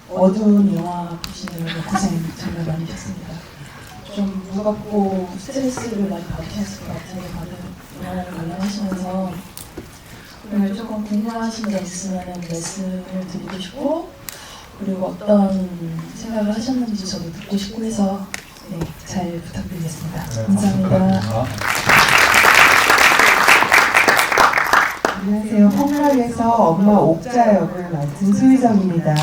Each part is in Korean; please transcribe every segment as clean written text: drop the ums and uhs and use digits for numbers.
어두운 영화 보시느라고 고생 정말 많으셨습니다. 좀 무겁고 스트레스를 많이 받으셨을 것 같아요. 다들 영화를 관람하시면서 오늘 조금 궁금하신 점 있으면 말씀을 드리고 싶고, 그리고 어떤 생각을 하셨는지 저도 듣고 싶고 해서 잘 부탁드리겠습니다. 감사합니다. 안녕하세요. 폭락에서 엄마 옥자 역을 맡은 수희정입니다.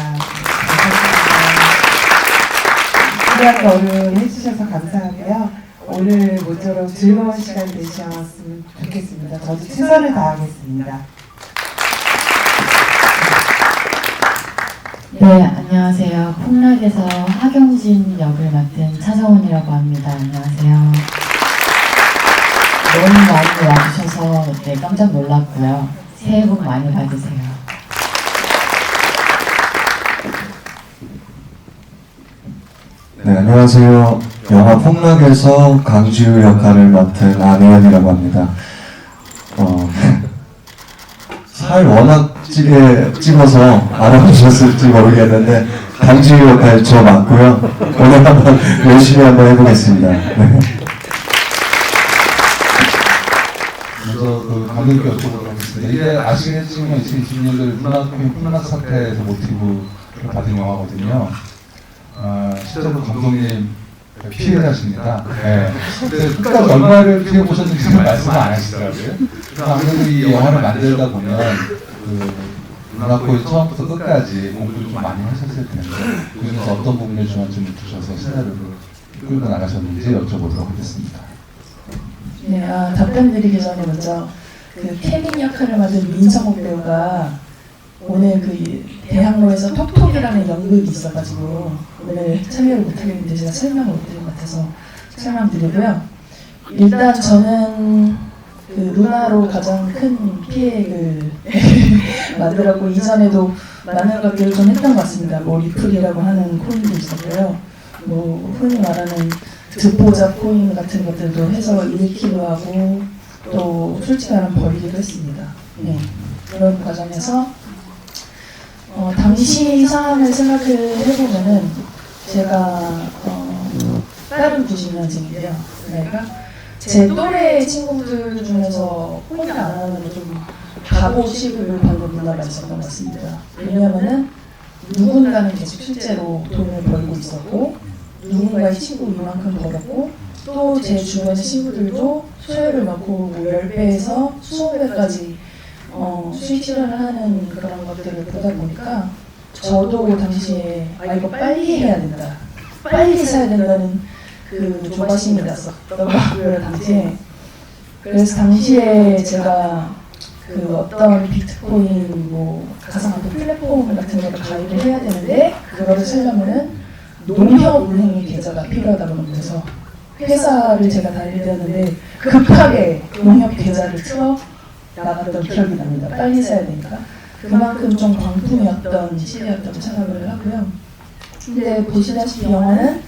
귀한 걸음 해주셔서 감사하고요. 오늘 모쪼록 즐거운 시간 되셨으면 좋겠습니다. 저도 최선을 다하겠습니다. 네, 안녕하세요. 폭락에서 하경진 역을 맡은 차정훈이라고 합니다. 안녕하세요. 너무 많이 와주셔서 깜짝 놀랐고요. 새해 복 많이 받으세요. 네, 안녕하세요. 영화 폭락에서 강지우 역할을 맡은 안혜연이라고 합니다. 살 워낙 찌게 찍어서 알아보셨을지 모르겠는데 강지우 역할 저 맞고요. 오늘 한번 열심히 한번 해보겠습니다. 네. 먼저 감독님께 여쭤보도록 하겠습니다. 이게 아시겠지만 2020년도 문학 사태에서 모티브를 받은 영화거든요. 실제로 감독님 피해자십니다. 네. 근데 끝까지 얼마를 피해 보셨는지 말씀을 안 하시더라고요. 아무래도 이 영화를 만들다 보면 문학코에 처음부터 끝까지 공부를 좀 많이 하셨을 텐데 그중에서 어떤 부분을 중점을 두셔서 시나리오를 끌고 나가셨는지 여쭤보도록 하겠습니다. 네, 답변 드리기 전에 먼저 그 케빈 역할을 맡은 민성욱 배우가 오늘 그 대학로에서 톡톡이라는 연극이 있어가지고 오늘 참여를 못하겠는데 제가 설명을 못 드린 것 같아서 설명드리고요. 일단 저는 그 루나로 가장 큰 피해를 만들었고 이전에도 많은 것들을 좀 했던 것 같습니다. 뭐 리플이라고 하는 코인도 있었고요. 뭐 흔히 말하는 듣보잡 코인 같은 것들도 해서 일으키기도 하고 또 솔직히 말하면 버리기도 했습니다. 네. 그런 과정에서 당시 상황을 생각해보면은 제가 다른 90년생인데요. 그러니까 제 또래 친구들 중에서 코인을 안 하면 좀 바보 취급을 받는 문화가 있었던 것 같습니다. 왜냐하면은 누군가는 계속 실제로 돈을 벌고 있었고 누군가의 친구 이만큼 벌었고 또 제 주변의 친구들도 수요를 넣고 뭐 10배에서 20배까지 수익 실현을 하는 그런 것들을 보다 보니까 저도 당시에 이거 빨리 해야 된다, 빨리 사야 된다는 그 조바심이 났었던 것 같고요 당시에. 그래서 당시에 제가 그 어떤 비트코인 뭐 가상화폐 플랫폼 같은 거를 가입을 해야 되는데 그거를 살려면은 농협은행의 계좌가 필요하다고 하면서 회사를 제가 다닐 때였는데 급하게 농협 계좌를 틀어 나갔던 기억이 납니다. 빨리 사야 되니까. 그만큼 좀 광풍이었던 시대였다고 생각을 하고요. 근데 보시다시피 영화는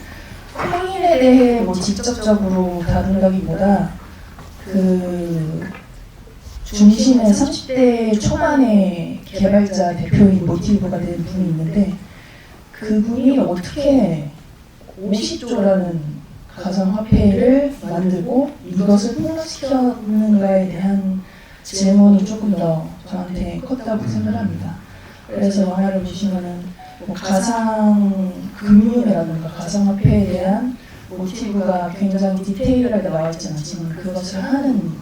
코인에 대해 뭐 직접적으로 다룬다기보다 그 중심에 30대 초반의 개발자 대표인 모티브가 된 분이 있는데 그분이 어떻게 50조라는 가상화폐를 만들고 이것을 폭락시켰는가에 대한 질문이 조금 더 저한테 컸다고 생각합니다. 그래서 영화를 보시면은 뭐 가상금융이라든가 가상화폐에 대한 모티브가 굉장히 디테일하게 나와 있지는 않지만 그것을 하는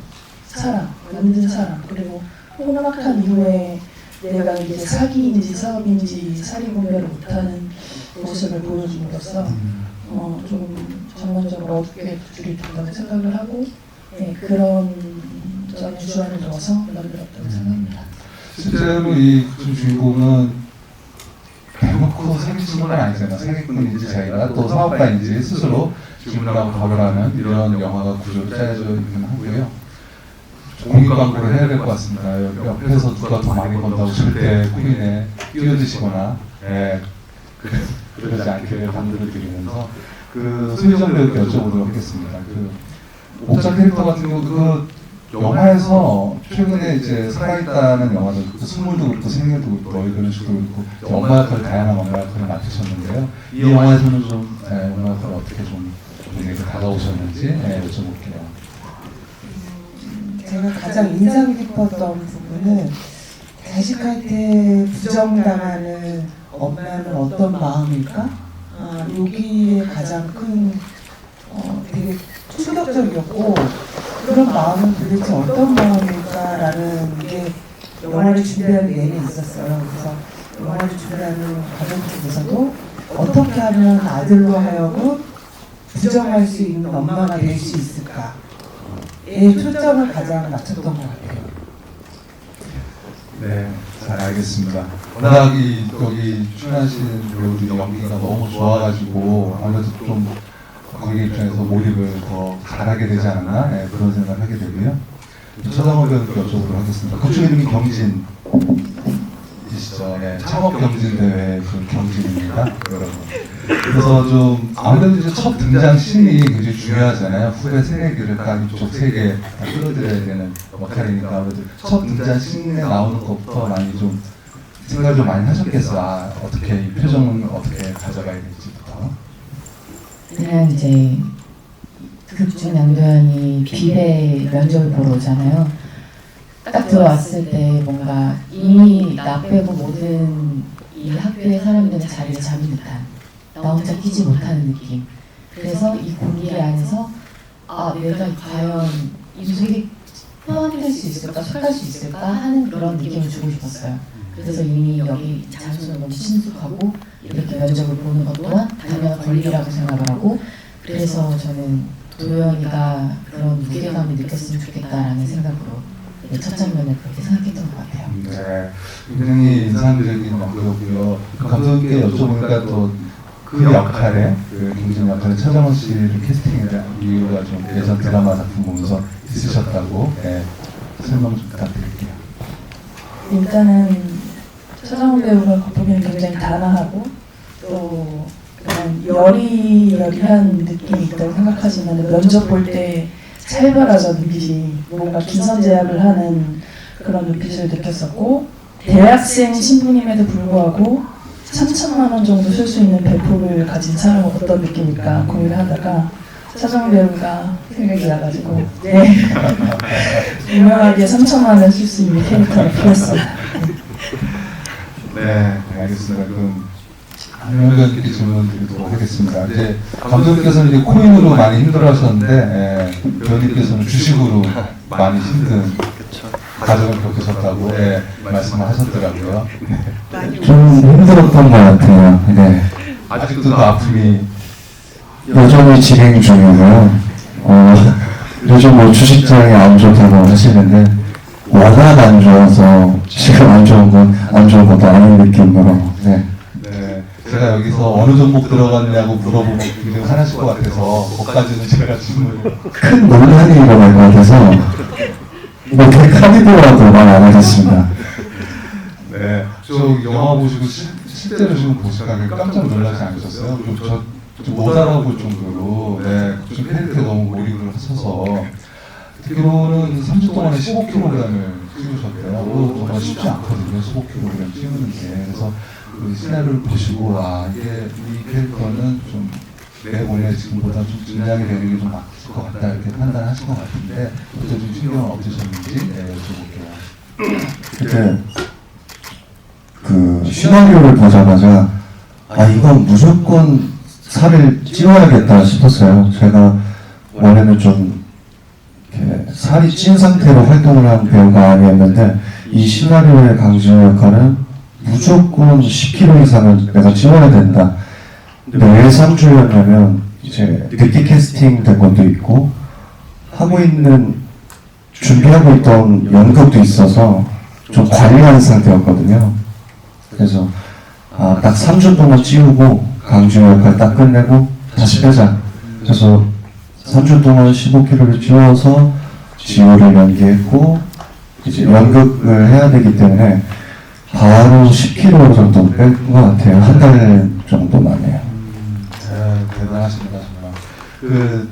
사람, 만든 사람, 그리고 폭락한 이후에 내가 이게 사기인지 사업인지 사리분별을 못하는 모습을 보여줌으로써 좀 전반적으로 어둡게 줄이 된다고 생각을 하고 그런 점에 주안을 두어서 만들었다고 생각합니다. 실제로 이 주인공은 대놓고 사기치는 건 아니잖아요. 사기꾼인지 자기가 또 사업가인지 스스로 주문을 하고 답을 하는 이런 영화가 구조로 짜여져 있긴 하고요. 공익 광고를 해야 될 것 같습니다. 옆에서 누가 더 많이 번다고 절대 코인에 끼어드시거나 그러지 않기를 당부를 드리면서 그 수희정 배우께 여쭤보도록 하겠습니다. 그 옥자 캐릭터 같은 경우도 영화에서 최근에 이제 살아있다는 영화들, 그 선물도 그렇고 생일도 그렇고 너희들은 주도 그렇고 엄마 역할, 다양한 엄마 역할을 맡으셨는데요. 이 영화에서는 좀 엄마 역할을 어떻게 좀 우리에게 다가오셨는지 여쭤볼게요. 제가 가장 인상 깊었던 부분은 자식한테 부정당하는 엄마는 어떤 마음일까? 여기에 가장 큰 되게 충격적이었고 그런 마음은 도대체 어떤 마음일까라는 게 영화를 준비하는 내내 있었어요. 그래서 영화를 준비하는 과정 중에서도 어떻게 하면 아들로 하여금 부정할 수 있는 엄마가 될 수 있을까에 초점을 가장 맞췄던 것 같아요. 네, 잘 알겠습니다. 워낙 여기 출연하신 배우들이 연기가 너무 좋아가지고 아무래도 좀 관객 입장에서 몰입을 더 잘하게 되지 않았나 그런 생각을 하게 되고요. 서장훈 배우님께 여쭤보도록 하겠습니다. 그쪽 이름이 경진이시죠? 창업 경진 대회 그 경진입니다, 여러분. 그래서 좀 아무래도 이제 첫 등장 씬이 굉장히 중요하잖아요. 후배 새내기를 딱 이쪽 세계 다 끌어들여야 되는 역할이니까 아무래도 첫 등장 씬에 나오는 것부터 많이 좀 생각을 좀 많이 하셨겠어. 어떻게 이 표정은 어떻게 가져가야 될지부터. 그냥 이제 극중 양도현이 비례 면접을 보러 오잖아요. 딱 들어왔을 때 뭔가 이미 나 빼고 모든 이 학교의 사람들은 자리를 잡은 듯한 나 혼자 끼지 못하는 느낌. 그래서 이 공기 안에서 내가 과연 이 속에 포함될 수 있을까, 속할 수 있을까 하는 그런 느낌을 주고 싶었어요. 그래서 이미 여기 장소는 너무 친숙하고 이렇게 면접을 보는 것 또한 당연한 권리라고 생각을 하고 그래서 저는 도연이가 그런 무게감을 느꼈으면 좋겠다라는 생각으로 첫 장면을 그렇게 생각했던 것 같아요. 네, 굉장히 인상적인 연기였고요. 감독님께 여쭤보니까 또 그 역할에, 그 경진 역할에 차정원 씨를 캐스팅에 대한 이유가 좀 예전 드라마 작품 보면서 있으셨다고 설명 좀 부탁드릴게요. 일단은 차정원 배우가 겉보기엔 굉장히 단아하고 또 그런 여리여리한 느낌이 있다고 생각하지만 면접 볼 때 살벌하죠. 눈빛이 뭔가 기선제압을 하는 그런 눈빛을 느꼈었고 대학생 신분임에도 불구하고 3천만 원 정도 쓸 수 있는 배포를 가진 사람은 어떤 느낌일까 고민을 하다가 차정 배우가 생각이 나가지고 유명하게 3천만 원을 쓸 수 있는 캐릭터를 풀었습니다. 네, 알겠습니다. 그럼 한명님께 질문 드리도록 하겠습니다. 이제 감독님께서는 이제 코인으로 많이 힘들어하셨는데 배우님께서는 주식으로 많이 힘든 과정을 겪으셨다고 말씀을 하셨더라고요. 좀 힘들었던 것 같아요. 네. 아직도 그 아픔이 여전히 진행 중이고요. 요즘 뭐 주식장이 안 좋다고 하시는데 워낙 안 좋아서 지금 안 좋은 건 안 좋은 것도 아닌 느낌으로. 네. 네, 제가 여기서 어느 종목 들어갔냐고 물어보면 굉장히 화나실 것 같아서 거기까지는 제가 질문을 큰 논란이 일어날 것 같아서 뭐 카드라도 말 안 하겠습니다. 네, 저 영화 보시고 실제로 지금 보시다가 깜짝 놀라지 않으셨어요? 좀 못 알아볼 정도로 좀 캐릭터에 너무 몰입을 하셔서 듣기로는 3주 동안에 15kg을 찍으셨대요. 정말 쉽지 않거든요. 15kg 찍는 게. 그래서 그 시나리오를 보시고 이게 이 캐릭터는 좀 내 몸에 지금보다 좀 증량이 되는 게 좀 맞을 것 같다 이렇게 판단하신 것 같은데 그때 좀 신경 없으셨는지 여쭤볼게요. 그때 그 시나리오를 보자마자 이건 무조건 살을 찌워야겠다 싶었어요. 제가 원래는 좀 이렇게 살이 찐 상태로 활동을 한 배우가 아니었는데 이 시나리오의 강진호 역할은 무조건 10kg 이상을 내가 찌워야 된다. 근데 왜 3주였냐면 이제 늦게 캐스팅 된 것도 있고 하고 있는 준비하고 있던 연극도 있어서 좀 관리한 상태였거든요. 그래서 딱 3주 동안 찌우고 강진호 역할 딱 끝내고 다시 빼자. 그래서 3주 동안 15kg를 찌워서 지우를 연기했고 이제 연극을 해야 되기 때문에 바로 10kg 정도 뺀 것 같아요. 한 달 정도 만에요. 대단하십니다 정말. 그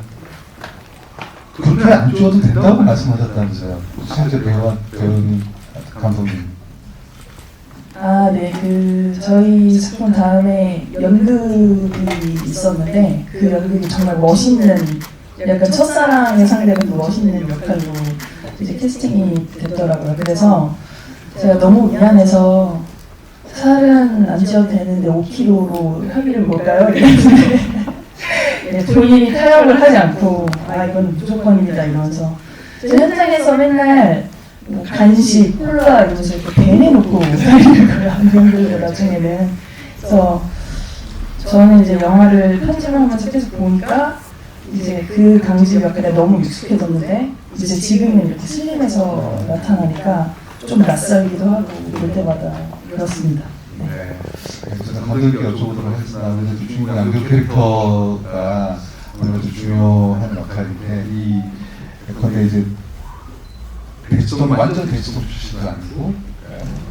그렇게 안 찍어도 된다고 말씀하셨다면서요. 실제 배우님, 감독님. 아, 네. 저희 작품 다음에 연극이 있었는데 그 연극이 정말 멋있는 약간 첫사랑의 상대로 그 멋있는 역할로 이제 캐스팅이 됐더라고요. 그래서 제가 너무 미안해서 살은 안 찌어도 되는데 5kg로 합의를 볼까요? 이랬는데 네, 본인이 타협을 하지 않고 아 이건 무조건입니다 이러면서 저 현장에서 맨날 뭐 간식, 콜라 이러면서 이렇게 배내놓고 다니는 거예요. 안경들도 나중에는. 그래서 저는 이제 영화를 편집을 하면서 계속 보니까 이제 그 강직 역할에 너무 익숙해졌는데 이제 지금은 이렇게 슬림해서 나타나니까 좀 낯설기도 하고 볼 때마다 그렇습니다. 네. 제가 감독님께 여쭤보도록 하겠습니다. 아무래도 주인공 양조 캐릭터가 아무래도 중요한 역할인데 이 역할에 이제 대치동 완전 대치동 출신도 아니고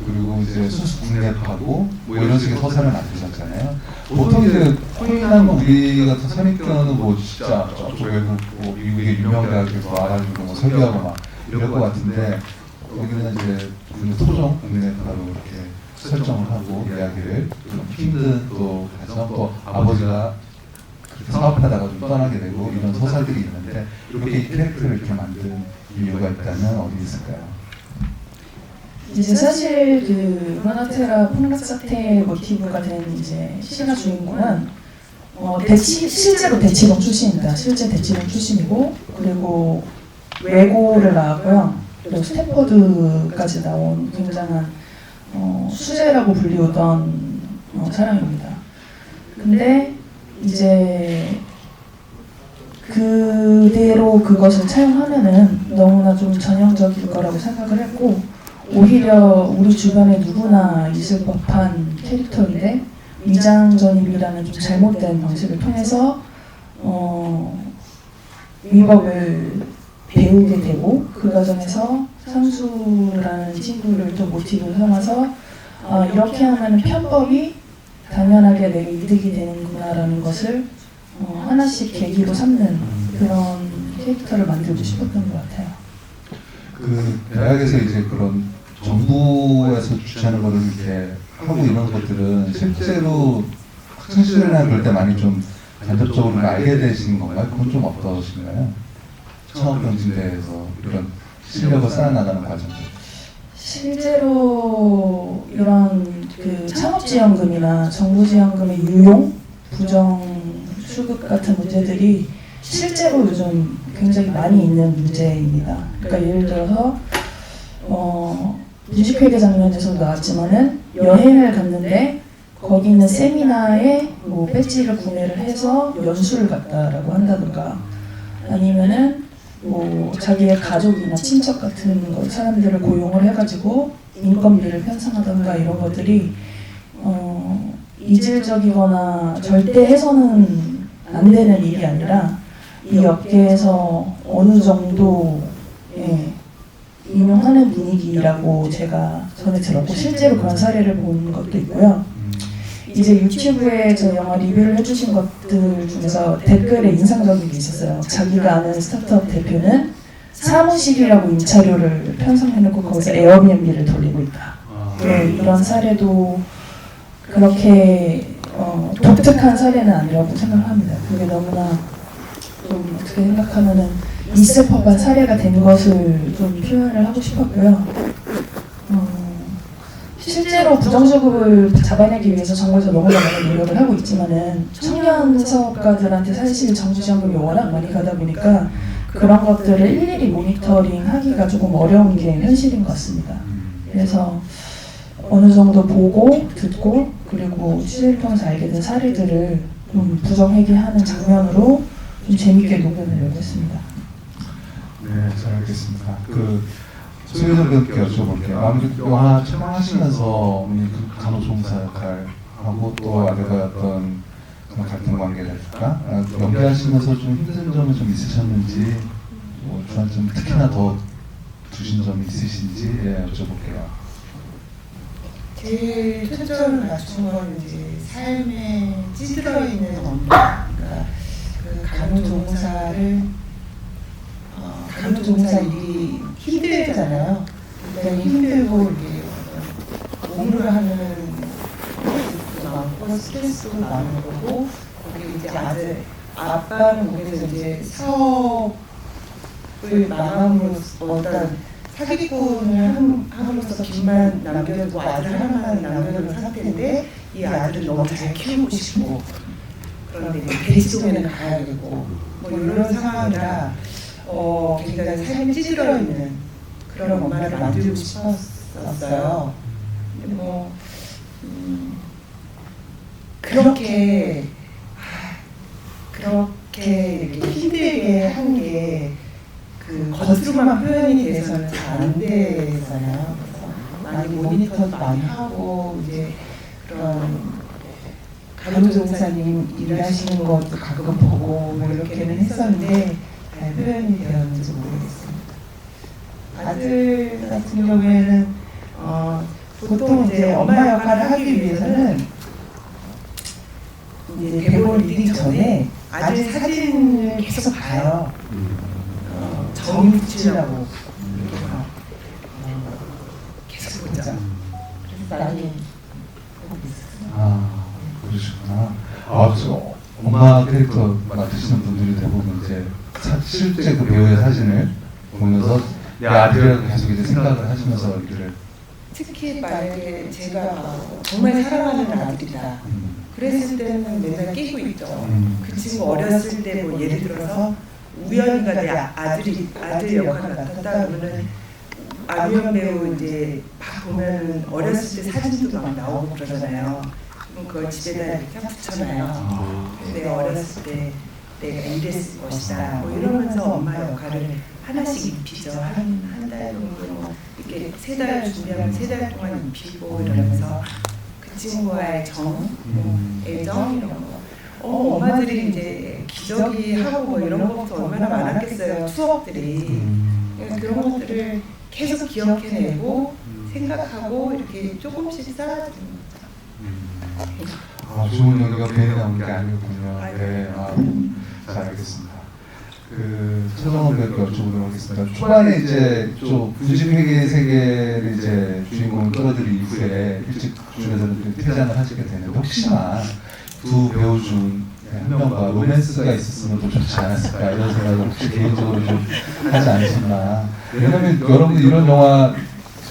그리고 이제 순수 국내파고 뭐 이런 식의 서사를 만드셨잖아요. 보통 이제 코인한 우리 같은 선입견은 뭐 진짜 저쪽 외국 뭐 미국의 유명 대학에서 와가지고 뭐 설교하고 막 이럴 것 같은데 여기는 이제 토종 국내파로 이렇게 설정을 하고 이야기를 좀 힘든 또 가정 또 아버지가 사업하다가 좀 떠나게 되고 이런 서사들이 있는데 이렇게 이 캐릭터를 이렇게 만든 이유가 있다면 어디 있을까요? 이제 사실 그 루나테라 폭락 사태 모티브가 된 이제 시가 주인공은 실제로 대치동 출신입니다. 실제 대치동 출신이고 그리고 외고를 나왔고요. 그리고 스탠퍼드까지 나온 굉장한 수재라고 불리우던 사람입니다. 근데 이제 그대로 그것을 차용하면은 너무나 좀 전형적일 거라고 생각을 했고 오히려 우리 주변에 누구나 있을 법한 캐릭터인데 위장 전입이라는 좀 잘못된 방식을 통해서 위법을 배우게 되고 그 과정에서 상수라는 친구를 또 모티브로 삼아서 이렇게 하면 편법이 당연하게 내게 이득이 되는구나라는 것을 하나씩 계기로 삼는 그런 캐릭터를 만들고 싶었던 것 같아요. 그 대학에서 이제 그런 정부에서 주최하는 거를 이렇게 하고 이런 것들은 실제로 학창 시절이나 그럴 때 많이 좀 간접적으로 알게 되시는 건가요? 그건 좀 어떠신가요? 창업 경진대에서 이런 실력을 쌓아나가는 과정들. 실제로 이런 그 창업지원금이나 정부지원금의 유용, 부정 수급 같은 문제들이 실제로 요즘 굉장히 많이 있는 문제입니다. 그러니까 예를 들어서 뮤직회계 장면에서도 나왔지만은 여행을 갔는데 거기 있는 세미나에 뭐 배지를 구매를 해서 연수를 갔다라고 한다든가 아니면은 뭐 자기의 가족이나 친척 같은 사람들을 고용을 해가지고 인건비를 편성하던가 이런 것들이 이질적이거나 절대 해서는 안 되는 일이 아니라 이 업계에서 어느 정도 인용하는 분위기라고 제가 전에 들었고 실제로 그런 사례를 본 것도 있고요. 이제 유튜브에 저 영화 리뷰를 해주신 것들 중에서 댓글에 인상적인 게 있었어요. 자기가 아는 스타트업 대표는 사무실이라고 임차료를 편성해놓고 거기서 에어비앤비를 돌리고 있다. 네, 이런 사례도 그렇게 독특한 사례는 아니라고 생각합니다. 그게 너무나 좀 어떻게 생각하면은 있을 법한 사례가 된 것을 좀 표현을 하고 싶었고요. 실제로 부정수급을 잡아내기 위해서 정부에서 너무나 많은 노력을 하고 있지만은 청년 사업가들한테 사실 정부지원금이 워낙 많이 가다 보니까 그런 것들을 일일이 모니터링하기가 조금 어려운 게 현실인 것 같습니다. 그래서 어느 정도 보고 듣고 그리고 취재를 통해서 알게 된 사례들을 좀 부정회귀하는 장면으로 좀 재밌게 녹여내려고 했습니다. 네, 잘 알겠습니다. 소유정 배우께 여쭤볼게요. 아무래도 영화 촬영하시면서 어머니 그 간호조무사 역할하고 또 아들과 어떤 그런 갈등 관계랄까 연기하시면서 좀 힘든 점이 좀 있으셨는지 뭐 주안점 특히나 더 두신 점이 있으신지 여쭤볼게요. 제일 초점을 맞춘 건 이제 삶에 찌들어 있는 엄마, 그러니까 그 간호조무사를 간호조무사 일이 힘들잖아요. 굉장히 힘들고 이게 몸으로 하는 것도 많고 스트레스도 많은 거고 거기 이제 아빠는 거기서 이제 사업을 마감으로써 어떤 사기꾼을 함으로써 빚만 남겨두고 아들 하나만 남겨둔 상태인데 이 아들을 너무 잘 키우고 싶고 그런데 대지동에는 가야 되고 뭐 이런 상황이라 굉장히 삶이 찌들어 있는 그런 엄마를 만들고 싶었어요. 근데 뭐 그렇게 이렇게 힘들게 한 게 그 겉으로만 표현이 돼서는 잘 안 되잖아요. 그래서 많이 모니터도 많이 하고 이제 그런 간호조무사님 일하시는 것도 가끔 보고 뭐 이렇게는 했었는데 잘 표현이 되었는지 모르겠습니다. 아들 같은 경우에는 보통 이제 엄마 역할을 하기 위해서는 이제 대본 리딩 전에 아들 사진을 계속 봐요. 정이 붙이려고 계속 보죠. 그래서 나는 그러시구나. 저 엄마 캐릭터 맡으시는 분들이 대부분 이제 실제 그 배우의 사진을 보면서 내 아들이라고 계속 이제 생각을 하시면서 일을. 특히 만약에 제가 정말 사랑하는 아들이다. 그랬을 때는 맨날 끼고 있죠. 그 친구 어렸을 때 뭐 예를 들어서 우연히가 내 아들 역할을 맡았다 그러면은 안유현 배우 이제 막 보면 어렸을 때 사진도 막 나오고 그러잖아요. 그럼 그걸 집에다 이렇게 붙여놔요. 내가 어렸을 때 내가 이랬을 것이다. 뭐 이러면서 엄마 역할을 하나씩 입히죠. 한 달 정도 뭐 이렇게 3달 준비하면 3달 동안 입히고 이러면서 그 친구와의 정, 애정 이런 거. 엄마들이 이제 기저귀 하고 뭐 이런 것도 얼마나 많았겠어요. 추억들이. 그런 것들을 계속 기억해내고 생각하고 이렇게 조금씩 쌓아주는 거죠. 좋은 연기가 괜히 나온 게 아니었군요. 네, 잘 알겠습니다. 최성원 배우께 여쭤보도록 하겠습니다. 초반에 이제 좀 분식회계 세계를 이제 주인공을 끌어들인 이후에 일찍 중에서는 퇴장을 하시게 되는데 혹시나 두 배우 중 한 명과 로맨스가 있었으면 더 좋지 않았을까 이런 생각을 혹시 개인적으로 좀 하지 않으셨나. 왜냐면 여러분들 이런 영화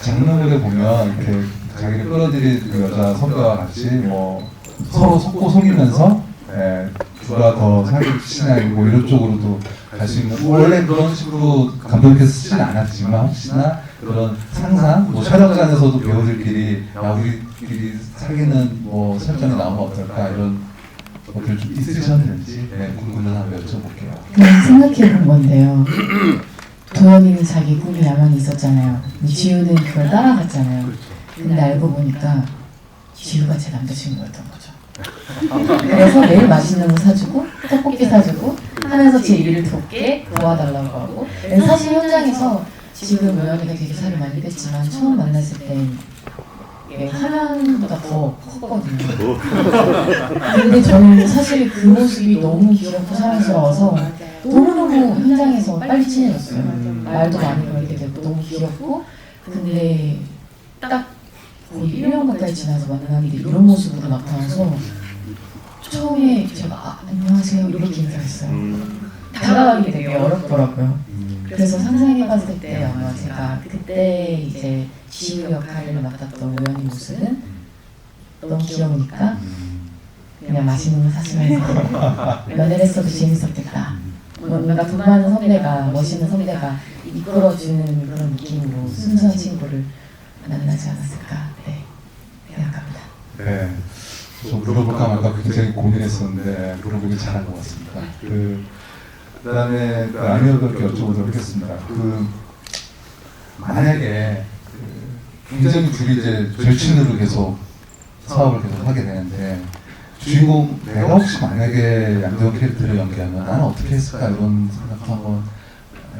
장르물에 보면 이렇게 자기를 끌어들인 그 여자 선배와 같이 뭐 서로 속고 속이면서 누가 더 사기를 치나 뭐 이런 쪽으로도 갈 수 있는, 원래 그런 식으로 감독님께서 쓰진 않았지만 혹시나 그런 상상, 뭐 촬영장에서도 배우들끼리 야 우리끼리 사귀는 뭐 설정이 나오면 어떨까 이런 것들 좀 있으셨는지 궁금해서 한번 여쭤볼게요. 그냥 생각해 본 건데요. 도현이는 자기 꿈이 야망이 있었잖아요. 지우는 그걸 따라갔잖아요. 근데 알고 보니까 지우가 제 남자친구였던 거죠. 그래서 매일 맛있는 거 사주고 떡볶이 사주고 하면서 제 일을 돕게 도와달라고 하고. 사실 현장에서 지금 도현이가 되게 살을 많이 뺐지만 처음 만났을 때 화면보다 더 컸거든요. 근데 저는 사실 그 모습이 너무 귀엽고 사랑스러워서 너무너무 현장에서 빨리 친해졌어요. 말도 많이 걸게 되고 너무 귀엽고. 근데 딱 거의 1년 가까이 지나서 만났는데 이런 모습으로 나타나서 처음에 제가 안녕하세요 이렇게 인사했어요. 다가가기 되게 어렵더라고요. 그래서 상상해봤을 때 아마 제가 그때 이제 지우 역할을 맡았던 우연히 모습은 너무 귀여우니까 그냥 맛있는 거 사주면서 연애를 했어도 재밌었겠다. 뭔가 돈 많은 선배가, 멋있는 선배가 이끌어주는 그런 느낌으로 순수한 친구를 만나지 않았을까 생각합니다. 네, 좀 물어볼까 말까 굉장히 고민했었는데 물어보기 잘한 것 같습니다. 그다음에 안유현 배우께 여쭤보도록 하겠습니다. 만약에 굉장히 둘이 이제 절친으로 계속 사업을 계속 하게 되는데 주인공 내가 혹시 만약에 양재원 캐릭터를 연기하면 나는 어떻게 했을까 이런 생각도 한번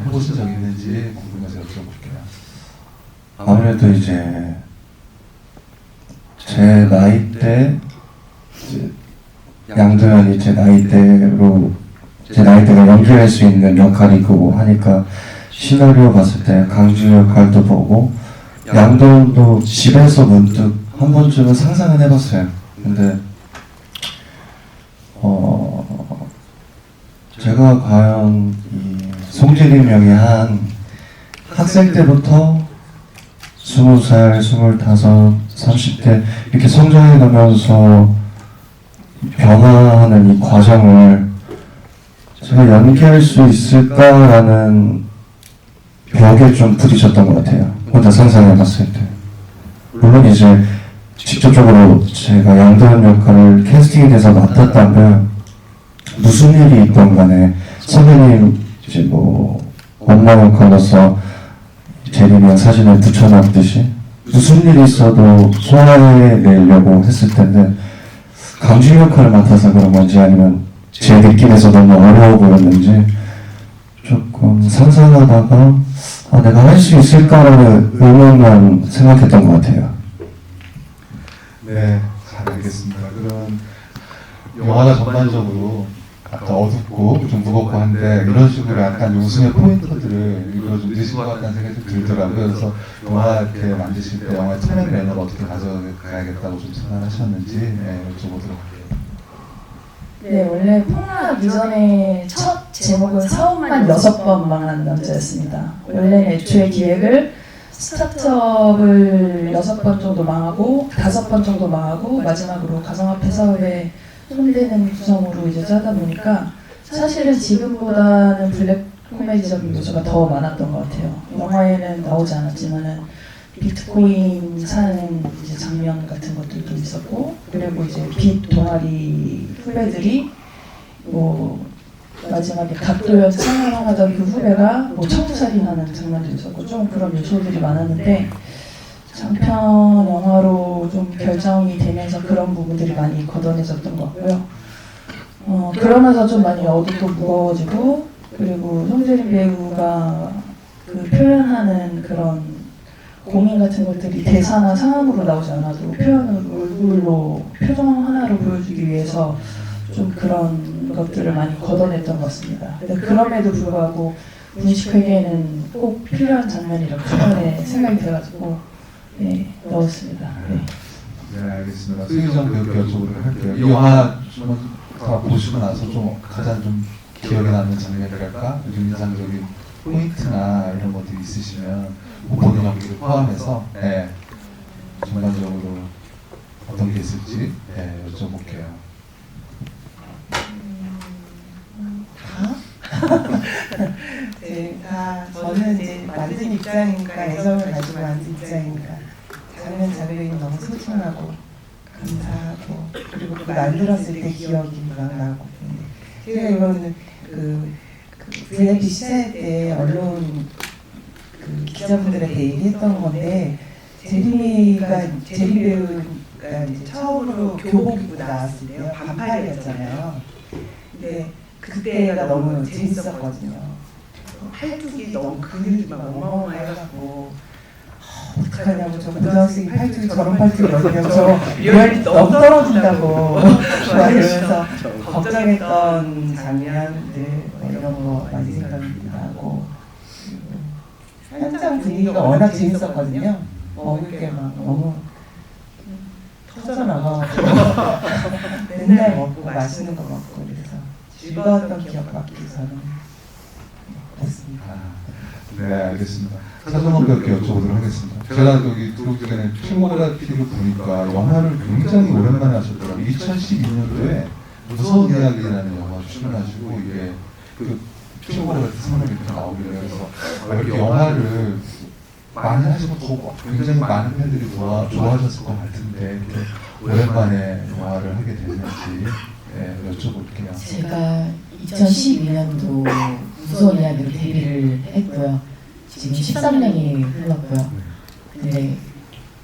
해보신 적이 있는지 궁금해서 여쭤볼게요. 아무래도 이제 제 나이 때 이제 양도현이 제 나이대가 연기할 수 있는 역할이고 하니까 시나리오 봤을 때 강주 역할도 보고 양도도 집에서 문득 한 번쯤은 상상은 해봤어요. 근데 제가 과연 이 송재림 형이 한 학생 때부터 20살, 25, 30대 이렇게 성장해 가면서 변화하는 이 과정을 제가 연기할 수 있을까라는 벽에 좀 부딪혔던 것 같아요. 혼자 상상해봤을 때. 물론 이제 직접적으로 제가 양도현 역할을 캐스팅이 돼서 맡았다면 무슨 일이 있던 간에 선배님 이제 뭐 엄마 역할로서 재림이랑 사진을 붙여놨듯이 무슨 일이 있어도 소화해내려고 했을 텐데 강주 역할을 맡아서 그런 건지 아니면 제 느낌에서 너무 어려워 보였는지 조금 상상하다가 내가 할 수 있을까라는 의문만 생각했던 것 같아요. 네, 잘 알겠습니다. 그럼 영화가 전반적으로 아까 어둡고 좀 무겁고 한데 이런 식으로 약간 웃음의 포인트들을 이거 좀 넣으신 것 같다는 생각이 좀 들더라고요. 그래서 영화 이렇게 만드실 때 영화의 톤앤 매너를 어떻게 가져가야겠다고 좀 생각하셨는지 여쭤보도록 할게요. 네, 원래 폭락하기 전에 첫 제목은 사업만 6번 망한 남자였습니다. 원래는 애초에 기획을 스타트업을 6번 정도 망하고 5번 정도 망하고 마지막으로 가상화폐 사업에 손대는 구성으로 이제 짜다 보니까 사실은 지금보다는 블랙 코미디적인 요소가 더 많았던 것 같아요. 영화에는 나오지 않았지만은 비트코인 사는 이제 장면 같은 것들도 있었고, 그리고 이제 빚 동아리 후배들이 뭐 마지막에 각도연 창업하던 그 후배가 뭐 청부살인하는 장면도 있었고, 좀 그런 요소들이 많았는데 장편 영화로 좀 결정이 되면서 그런 부분들이 많이 걷어내졌던 것 같고요. 그러면서 좀 많이 어둡고 무거워지고, 그리고 송재림 배우가 그 표현하는 그런 고민 같은 것들이 대사나 상황으로 나오지 않아도 표현을 얼굴로 표정 하나로 보여주기 위해서 좀 그런 것들을 많이 걷어냈던 것 같습니다. 근데 그럼에도 불구하고 분식회계는 꼭 필요한 장면이라고 최근에 생각이 돼가지고 네, 넣었습니다. 네. 네, 알겠습니다. 수희정 배우께 여쭤보도록 할게요. 이 영화 다 보시고 나서 좀 가장 좀 기억에 남는 장면이랄까? 좀 인상적인 포인트나 이런 것들이 있으시면 본인 연기를 포함해서 전반적으로 어떤 게 있을지 여쭤볼게요. 네, 다 저는 이제 만든 입장이니까 애정을 가지고 만든 입장이니까 장면 장면이 너무 소중하고 감사하고 그리고 그 만들었을 때 기억이 막 나고. 제가 이거는 그 VIP 시사회 때 언론 그 기자분들에게 얘기했던 건데 제리 배우가 이제 처음으로 교복 입고 나왔을 때요. 반팔이었잖아요. 근데 그때가 너무 재밌었거든요. 팔뚝이 너무 근육이 막 어마어마해갖고 어떡하냐고, 저 고등학생이 팔뚝이 저런 팔뚝이 어디냐고, 저 리얼이 너무 떨어진다고 이러면서 걱정했던 장면들 이런 거 많이 생각이 나고, 현장 분위기가 워낙 재밌었거든요. 먹을 게 막 너무 터져나가고 맨날 먹고 맛있는 거 먹고 그래서 즐거웠던 기억밖에 저는 없습니다. 네, 알겠습니다. 차정원 배우께 여쭤보도록 하겠습니다. 제가 여기 들어오기 전에 필모그래피를 보니까 영화를 굉장히 오랜만에 하셨더라고요. 2012년도에 무서운 이야기라는 영화 출연하시고 이게 그 필모그래피 상을 이렇게 나오기로 해서 이렇게 영화를 많이 하시고 더 굉장히 많은 팬들이 좋아하셨을 것 같은데 이렇게 오랜만에 영화를 하게 됐는지 여쭤볼게요. 제가 2012년도 무서운 이야기로 데뷔를 했고요. 지금 13년이 흘렀고요. 근데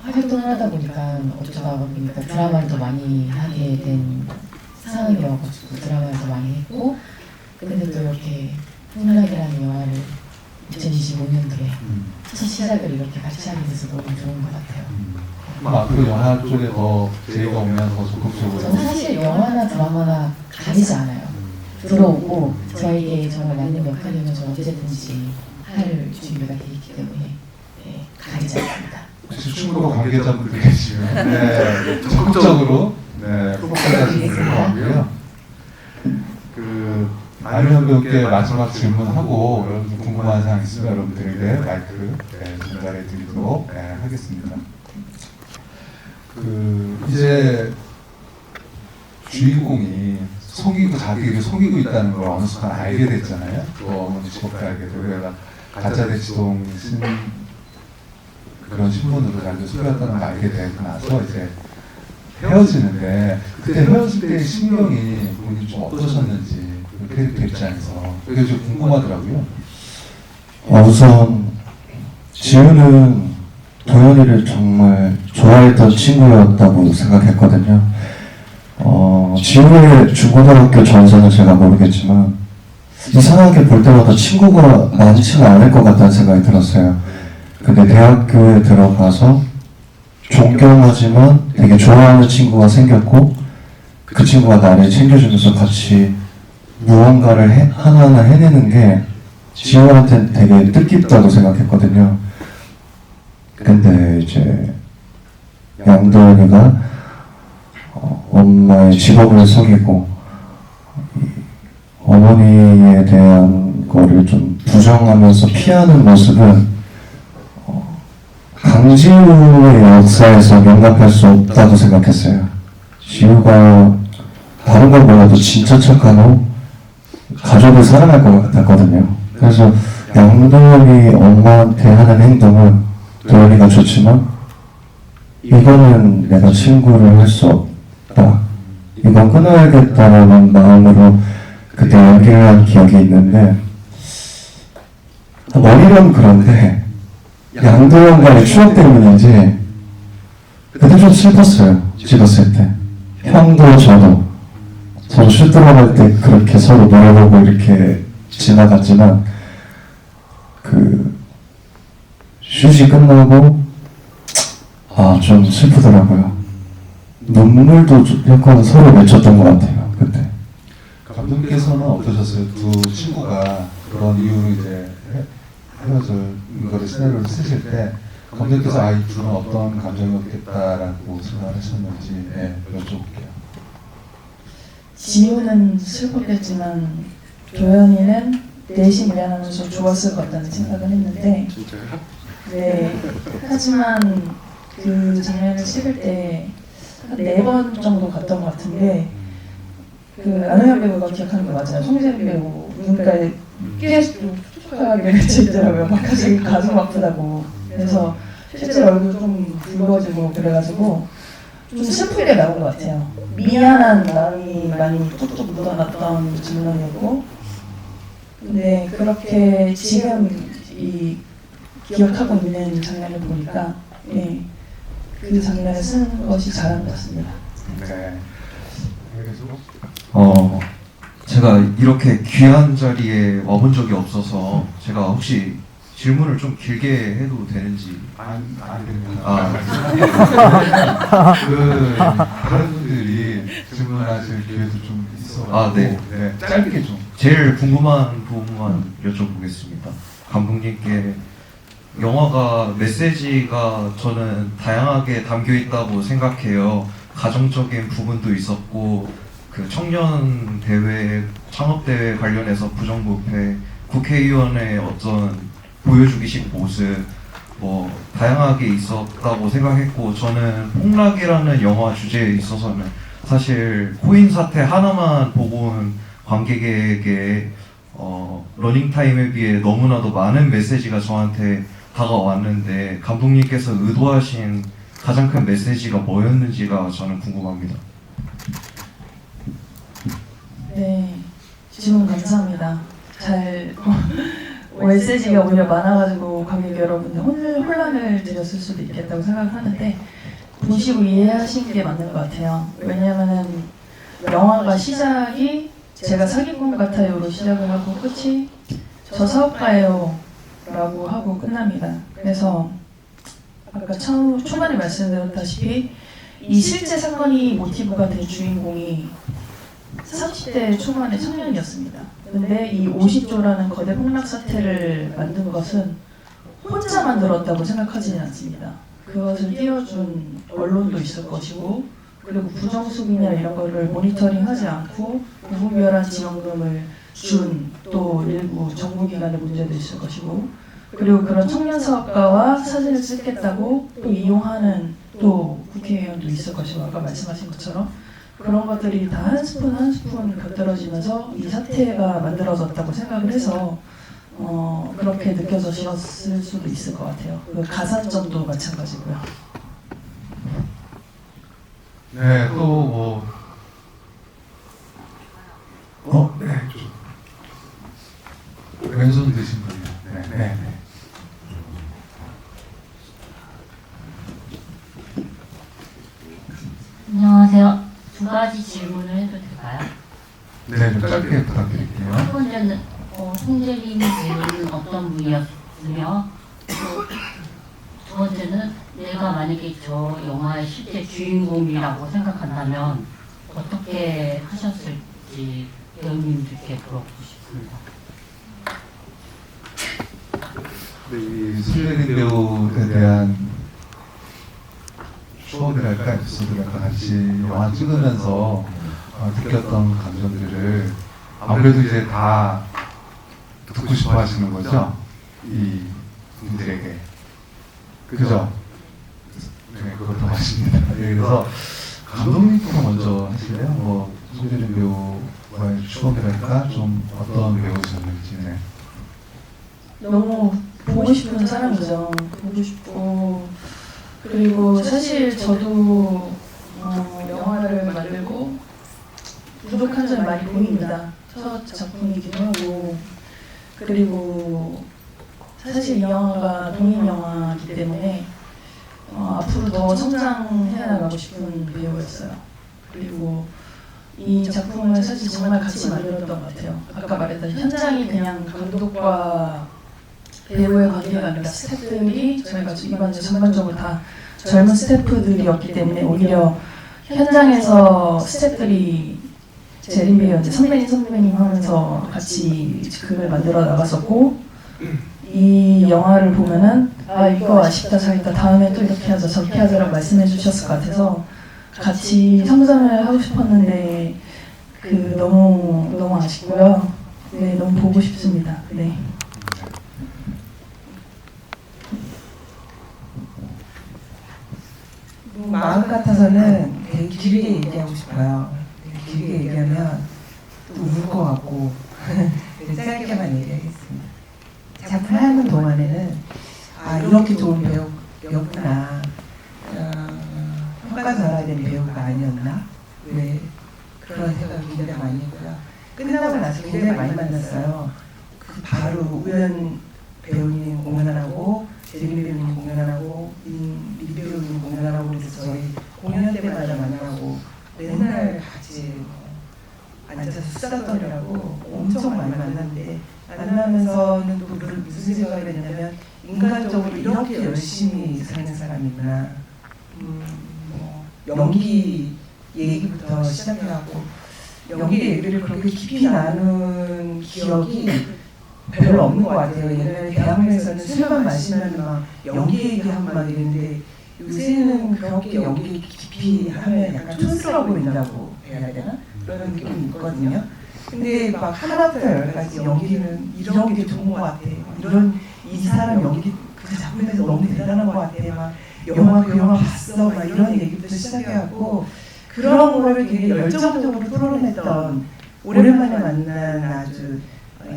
활동을 하다 보니까 어쩌다 보니까 드라마를 더 많이 하게 된 상황이어가지고 드라마를 더 많이 했고, 근데 또 이렇게 폭락이라는 영화를 2025년도에 첫 시작을 이렇게 같이 하게 돼서 너무 좋은 것 같아요. 앞으로 영화 쪽에 더 제의가 오면 더 적극적으로. 저는 사실 영화나 드라마나 가리지 않아요. 들어오고 저에게 정말 맞는 역할이면 저 언제든지 할 준비가 돼 있기 때문에 네, 가리지 않습니다. 혹시 충북 관계자분들 계시면 네, 적극적으로 네, 포커스하시면 것 같고요. 안유현 배우께 마지막 질문하고 여러분들 궁금한 사항 있으면 여러분들에게 마이크 전달해 드리도록 하겠습니다. 이제 주인공이 자기를 속이고 있다는 걸 어느 순간 알게 됐잖아요. 또 어머니 직업도 알게 되고 얘가 가짜 대치동 그런 신분으로 자기를 속였다는 걸 알게 되고 나서 이제 헤어지는데 그때 헤어질 때의 심경이 본인이 좀 어떠셨는지 그 캐릭터 입장에서 그게 좀 궁금하더라고요. 우선 지우는 도현이를 정말 좋아했던 친구였다고 생각했거든요. 지우의 중고등학교 전생은 제가 모르겠지만 이상하게 볼 때마다 친구가 많지는 않을 것 같다는 생각이 들었어요. 근데 대학교에 들어가서 존경하지만 되게 좋아하는 친구가 생겼고 그 친구가 나를 챙겨주면서 같이 무언가를 하나하나 해내는 게 지우한테는 되게 뜻깊다고 생각했거든요. 근데 이제 양도현이가 엄마의 직업을 속이고 어머니에 대한 거를 좀 부정하면서 피하는 모습은 강지우의 역사에서 용납할 수 없다고 생각했어요. 지우가 다른 걸 몰라도 진짜 착하고 가족을 사랑할 것 같았거든요. 그래서 양도현이 엄마한테 하는 행동은 도현이가 좋지만 이거는 내가 친구를 할 수 없다. 이건 끊어야겠다라는 마음으로 그때 연기를 한 기억이 있는데 머리론 그런데 양도현과의 추억 때문인지 그때 좀 슬펐어요. 찍었을 때. 형도 저도 슛 들어갈 때 그렇게 서로 노려보고 이렇게 지나갔지만 슛이 끝나고 좀 슬프더라고요. 눈물도 약간 서로 맺혔던 것 같아요. 그때. 감독님께서는 어떠셨어요? 두 친구가 그런 이유로 이제 헤어진 거를 시나리오를 쓰실 때 감독님께서 이 둘은 어떤 감정이었겠다라고 생각하셨는지 여쭤볼게요. 지우는 슬펐겠지만 도현이는 내심 미안하면서 좋았을 것 같다는 생각을 했는데 네, 하지만 그 장면을 찍을 때 한 4번 정도 갔던 것 같은데 안우현 배우가 기억하는 거 맞아요. 송재민 배우 눈가에 계속 촉촉하게 맺혀 있더라고요. 막 가슴 아프다고. 그래서 실제 얼굴 좀 붉어지고 그래가지고 좀 슬프게 나온 것 같아요. 미안한 마음이 많이 뚝뚝 묻어났던 장면이었고 근데 그렇게 지금 기억하고 있는 장면을 보니까 그 장면을 쓴 것이 잘한 것 같습니다. 네. 제가 이렇게 귀한 자리에 와본 적이 없어서 제가 혹시 질문을 좀 길게 해도 되는지. 안 됩니다. 다른 분들이 질문하실 기회도 좀 있어가지고 네. 짧게 좀. 제일 궁금한 부분만 여쭤보겠습니다. 감독님께 영화가 메시지가 저는 다양하게 담겨 있다고 생각해요. 가정적인 부분도 있었고 그 청년 대회, 창업 대회 관련해서 부정부패, 국회의원의 어떤 보여주기식 모습 다양하게 있었다고 생각했고 저는 폭락이라는 영화 주제에 있어서는 사실 코인 사태 하나만 보고 온 관객에게 러닝타임에 비해 너무나도 많은 메시지가 저한테 다가왔는데 감독님께서 의도하신 가장 큰 메시지가 뭐였는지가 저는 궁금합니다. 네, 질문 감사합니다. 메시지가 오히려 많아가지고 관객 여러분들 혼란을 드렸을 수도 있겠다고 생각을 하는데 보시고 이해하신 게 맞는 것 같아요. 왜냐하면 영화가 시작이 제가 사기꾼 같아요로 시작을 하고 끝이 저 사업가예요 라고 하고 끝납니다. 그래서 아까 초반에 말씀드렸다시피 이 실제 사건이 모티브가 된 주인공이 30대 초반의 청년이었습니다. 근데 이 50조라는 거대 폭락 사태를 만든 것은 혼자 만들었다고 생각하지는 않습니다. 그것을 띄워준 언론도 있을 것이고, 그리고 부정수비나 이런 거를 모니터링하지 않고 무분별한 지원금을 준 또 일부 정부기관의 문제도 있을 것이고, 그리고 그런 청년 사업가와 사진을 찍겠다고 또 이용하는 또 국회의원도 있을 것이고, 아까 말씀하신 것처럼 그런 것들이 다 한 스푼 한 스푼 곁들어지면서 이 사태가 만들어졌다고 생각을 해서 그렇게 느껴졌을 수도 있을 것 같아요. 그 가산점도 마찬가지고요. 네, 또 뭐, 네, 좀. 왼손 드신 분이요. 네, 네, 네. 안녕하세요. 두 가지 질문을 해도 될까요? 네, 좀 짧게 부탁드릴게요. 첫 번째는 송재림 배우는 어떤 분이었으며, 또 두 번째는 내가 만약에 저 영화의 실제 주인공이라고 생각한다면 어떻게 하셨을지 배우님들께 물어보고 싶습니다. 이 손예린 배우에 대한 추억이랄까 에피소드랄까 같이 영화 찍으면서 느꼈던 감정들을 아무래도 이제 다 듣고 싶어 하시는 거죠? 이 분들에게. 그죠? 네, 그것도 맞습니다. 네, 그래서 감독님부터 먼저 하실래요? 뭐 손예린 배우와의 추억이랄까 좀 어떤 배우셨는지. 네. 너무 보고 싶은 사람이죠. 보고 싶고, 그리고 사실 저도 영화를 만들고 부족한 점이 많이 보입니다. 첫 작품이기도 하고, 그리고 사실 이 영화가 독립 영화이기 때문에 앞으로 더 성장해 나가고 싶은 배우였어요. 그리고 이 작품을 사실 정말 같이 만들었던 것 같아요. 아까 말했던 현장이 그냥 감독과 배우의 관계가 아니라 스태프들이, 저희가 이번 전반적으로 다 젊은 스태프들이었기 때문에 오히려 현장에서 스태프들이 재림 배우한테 선배님 하면서 같이 그걸 만들어 나갔었고, 이 영화를 보면은 이거 아쉽다 저쉽다 다음에 또 이렇게 하자 저렇게 하자라고 말씀해 주셨을 것 같아서 같이 성장을 하고 싶었는데 너무 아쉽고요. 네, 너무 보고 싶습니다. 네. 마음 같아서는 되게 길게 얘기하고 싶어요. 되게 길게 얘기하면 또 울 것 같고 짧게만 얘기하겠습니다. 작품 하는 동안에는 이렇게 좋은 배우구나, 평가받아야 되는 배우가 아니었나, 왜 그런 생각이 굉장히 많이 했고요. 끝나고 나서 굉장히 많이 만났어요. 바로 우연 배우님 공연하고 재림 배우님 공연하고 리 배우님 공연하고 그래서 저희 공연 때마다 만나고 맨날 같이 앉아서 수다 떨으라고 엄청 많이 만났는데, 만나면서는 또 무슨 생각이 됐냐면 인간적으로 이렇게 열심히 사는 사람이 있구나. 뭐 연기 얘기부터 시작해갖고 연기 얘기를 그렇게 깊이 나눈 기억이 별로 없는 것 같아요. 옛날에 대학로에서는 술만 마시면 막 연기 얘기하고 막 이랬는데, 요새는 그렇게 연기 깊이 하면 약간 촌스러워 보인다고 해야 되나? 그런 느낌이 있거든요. 근데 막 하나부터 열까지 연기는 이런 게 좋은 것 같아. 이런 이 사람 연기 그 작품에서 너무 대단한 것 같아. 막 그 영화 봤어. 막 이런 얘기부터 시작해갖고 그런 거를 되게 열정적으로 토론했던 오랜만에 만난 아주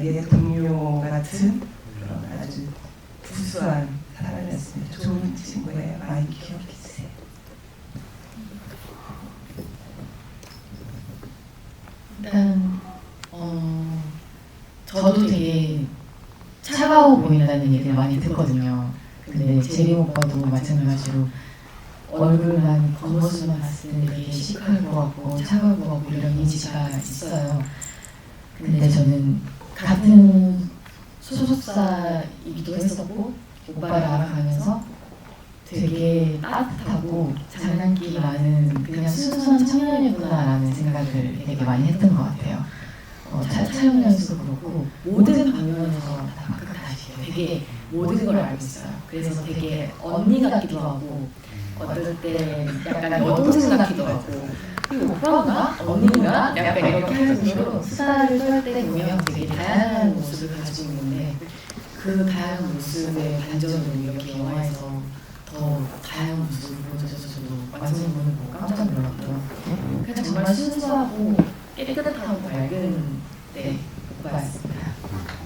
옛 동료 같은 그런 아주 구수한 사람이었습니다. 좋은 친구예요. 많이 기억해주세요. 일단 저도 되게 차가워 보인다는 얘기를 많이 듣거든요. 근데 재림 오빠도 마찬가지로 얼굴만 겉모습만 봤을 때 되게 시크할 것 같고 차가울 것 같고 이런 이미지가 있어요. 근데 저는 같은 소속사이기도 했었고 오빠를 알아가면서 되게 따뜻하고 장난기 많은 그냥 순수한 청년이구나라는 생각을 되게 많이 했던 것 같아요. 촬영장에서도 그렇고 모든 방면에서 다 깨끗하시고 되게 모든 걸 알고 있어요. 그래서 되게 언니 같기도 하고 어떨 때 약간 여동생 같기도 하고 이 오빠인가? 언니인가? 약간 이렇게 하는 식으로 수다를 떨 때 보면 되게 다양한 모습을 가지고 있는데 그 다양한 모습의 반전을 이렇게 영화에서 더 다양한 모습을 보여줘서 저도 완성본을 보고 깜짝 놀랐고요. 그냥 정말 순수하고 깨끗하고 밝은 오빠였습니다.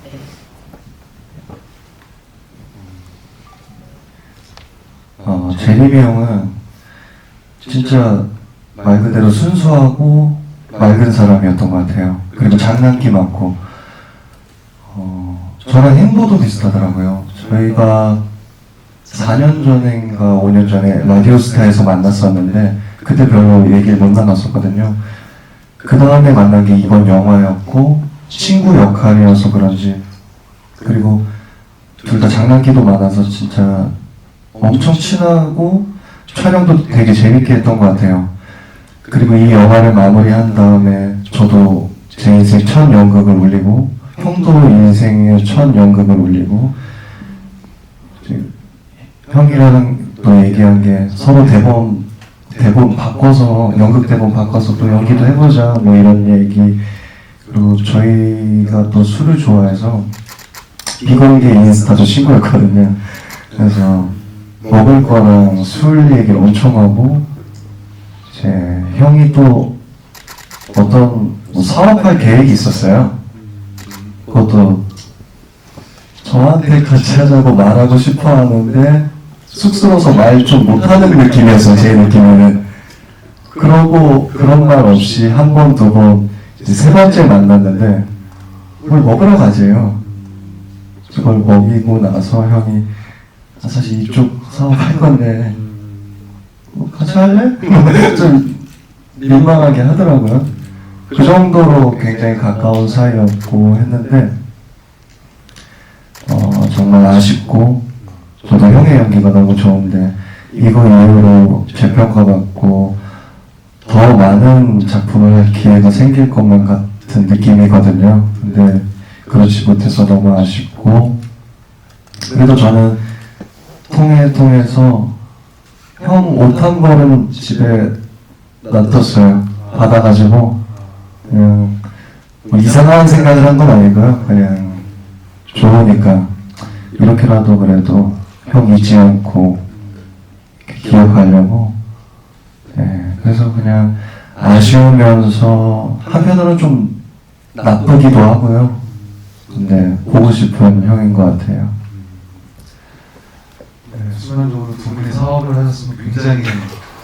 네. 제림이 형은 진짜 말 그대로 순수하고 맑은 사람이었던 것 같아요. 그리고 장난기 많고 저랑 행보도 비슷하더라고요. 저희가 4년 전인가 5년 전에 라디오스타에서 만났었는데 그때 별로 얘기를 못 나눴었거든요. 그 다음에 만난 게 이번 영화였고 친구 역할이어서 그런지 그리고 둘 다 장난기도 많아서 진짜 엄청 친하고 촬영도 되게 재밌게 했던 것 같아요. 그리고 이 영화를 마무리한 다음에 저도 제 인생 첫 연극을 올리고 형도 인생의 첫 연극을 올리고 형이랑 또 얘기한 게 서로 대본 바꿔서 연극 대본 바꿔서 또 연기도 해보자 뭐 이런 얘기. 그리고 저희가 또 술을 좋아해서 비공개 인스타도 친구였거든요. 그래서 먹을 거랑 술 얘기를 엄청 하고 제 형이 또 어떤 뭐 사업할 계획이 있었어요. 그것도 저한테 같이 하자고 말하고 싶어 하는데 쑥스러워서 말 좀 못하는 느낌이었어요. 제 느낌에는. 그러고 그런 말 없이 한 번, 두 번, 이제 세 번째 만났는데 뭘 먹으러 가재요. 그걸 먹이고 나서 형이 사실 이쪽 사업할 건데 뭐 같이 할래? 좀 민망하게 하더라고요. 그 정도로 굉장히 가까운 사이였고 했는데 정말 아쉽고 저도 형의 연기가 너무 좋은데 이거 이후로 재평가받고 더 많은 작품을 할 기회가 생길 것만 같은 느낌이거든요. 근데 그렇지 못해서 너무 아쉽고 그래도 저는 통해서 형 옷 한 벌은 집에 놔뒀어요. 받아가지고 그냥 뭐 이상한 생각을 한 건 아니고요. 그냥 좋으니까 이렇게라도 그래도 형 잊지 않고 기억하려고. 네, 그래서 그냥 아쉬우면서 한편으로는 좀 나쁘기도 하고요. 근데 보고 싶은 형인 것 같아요. 네, 순간적으로 두 분이 사업을 하셨으면 굉장히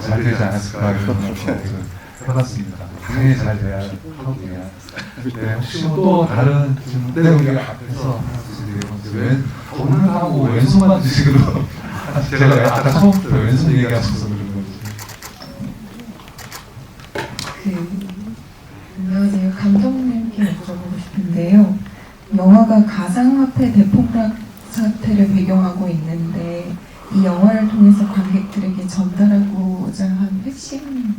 잘 되지 않았을까 이런 생각을 해봤습니다. 당연히 잘 돼야 하고요. 네, 혹시 또 다른 질문 우리가 앞에서 오늘 하고 왼손만 드시기로 제가 아까 처음부터 왼손 얘기하셔서 그런 건지. 안녕하세요. 감독님께 여쭤보고 싶은데요. 영화가 가상화폐 대폭락 사태를 배경하고 있는데 이 영화를 통해서 관객들에게 전달하고자 한 핵심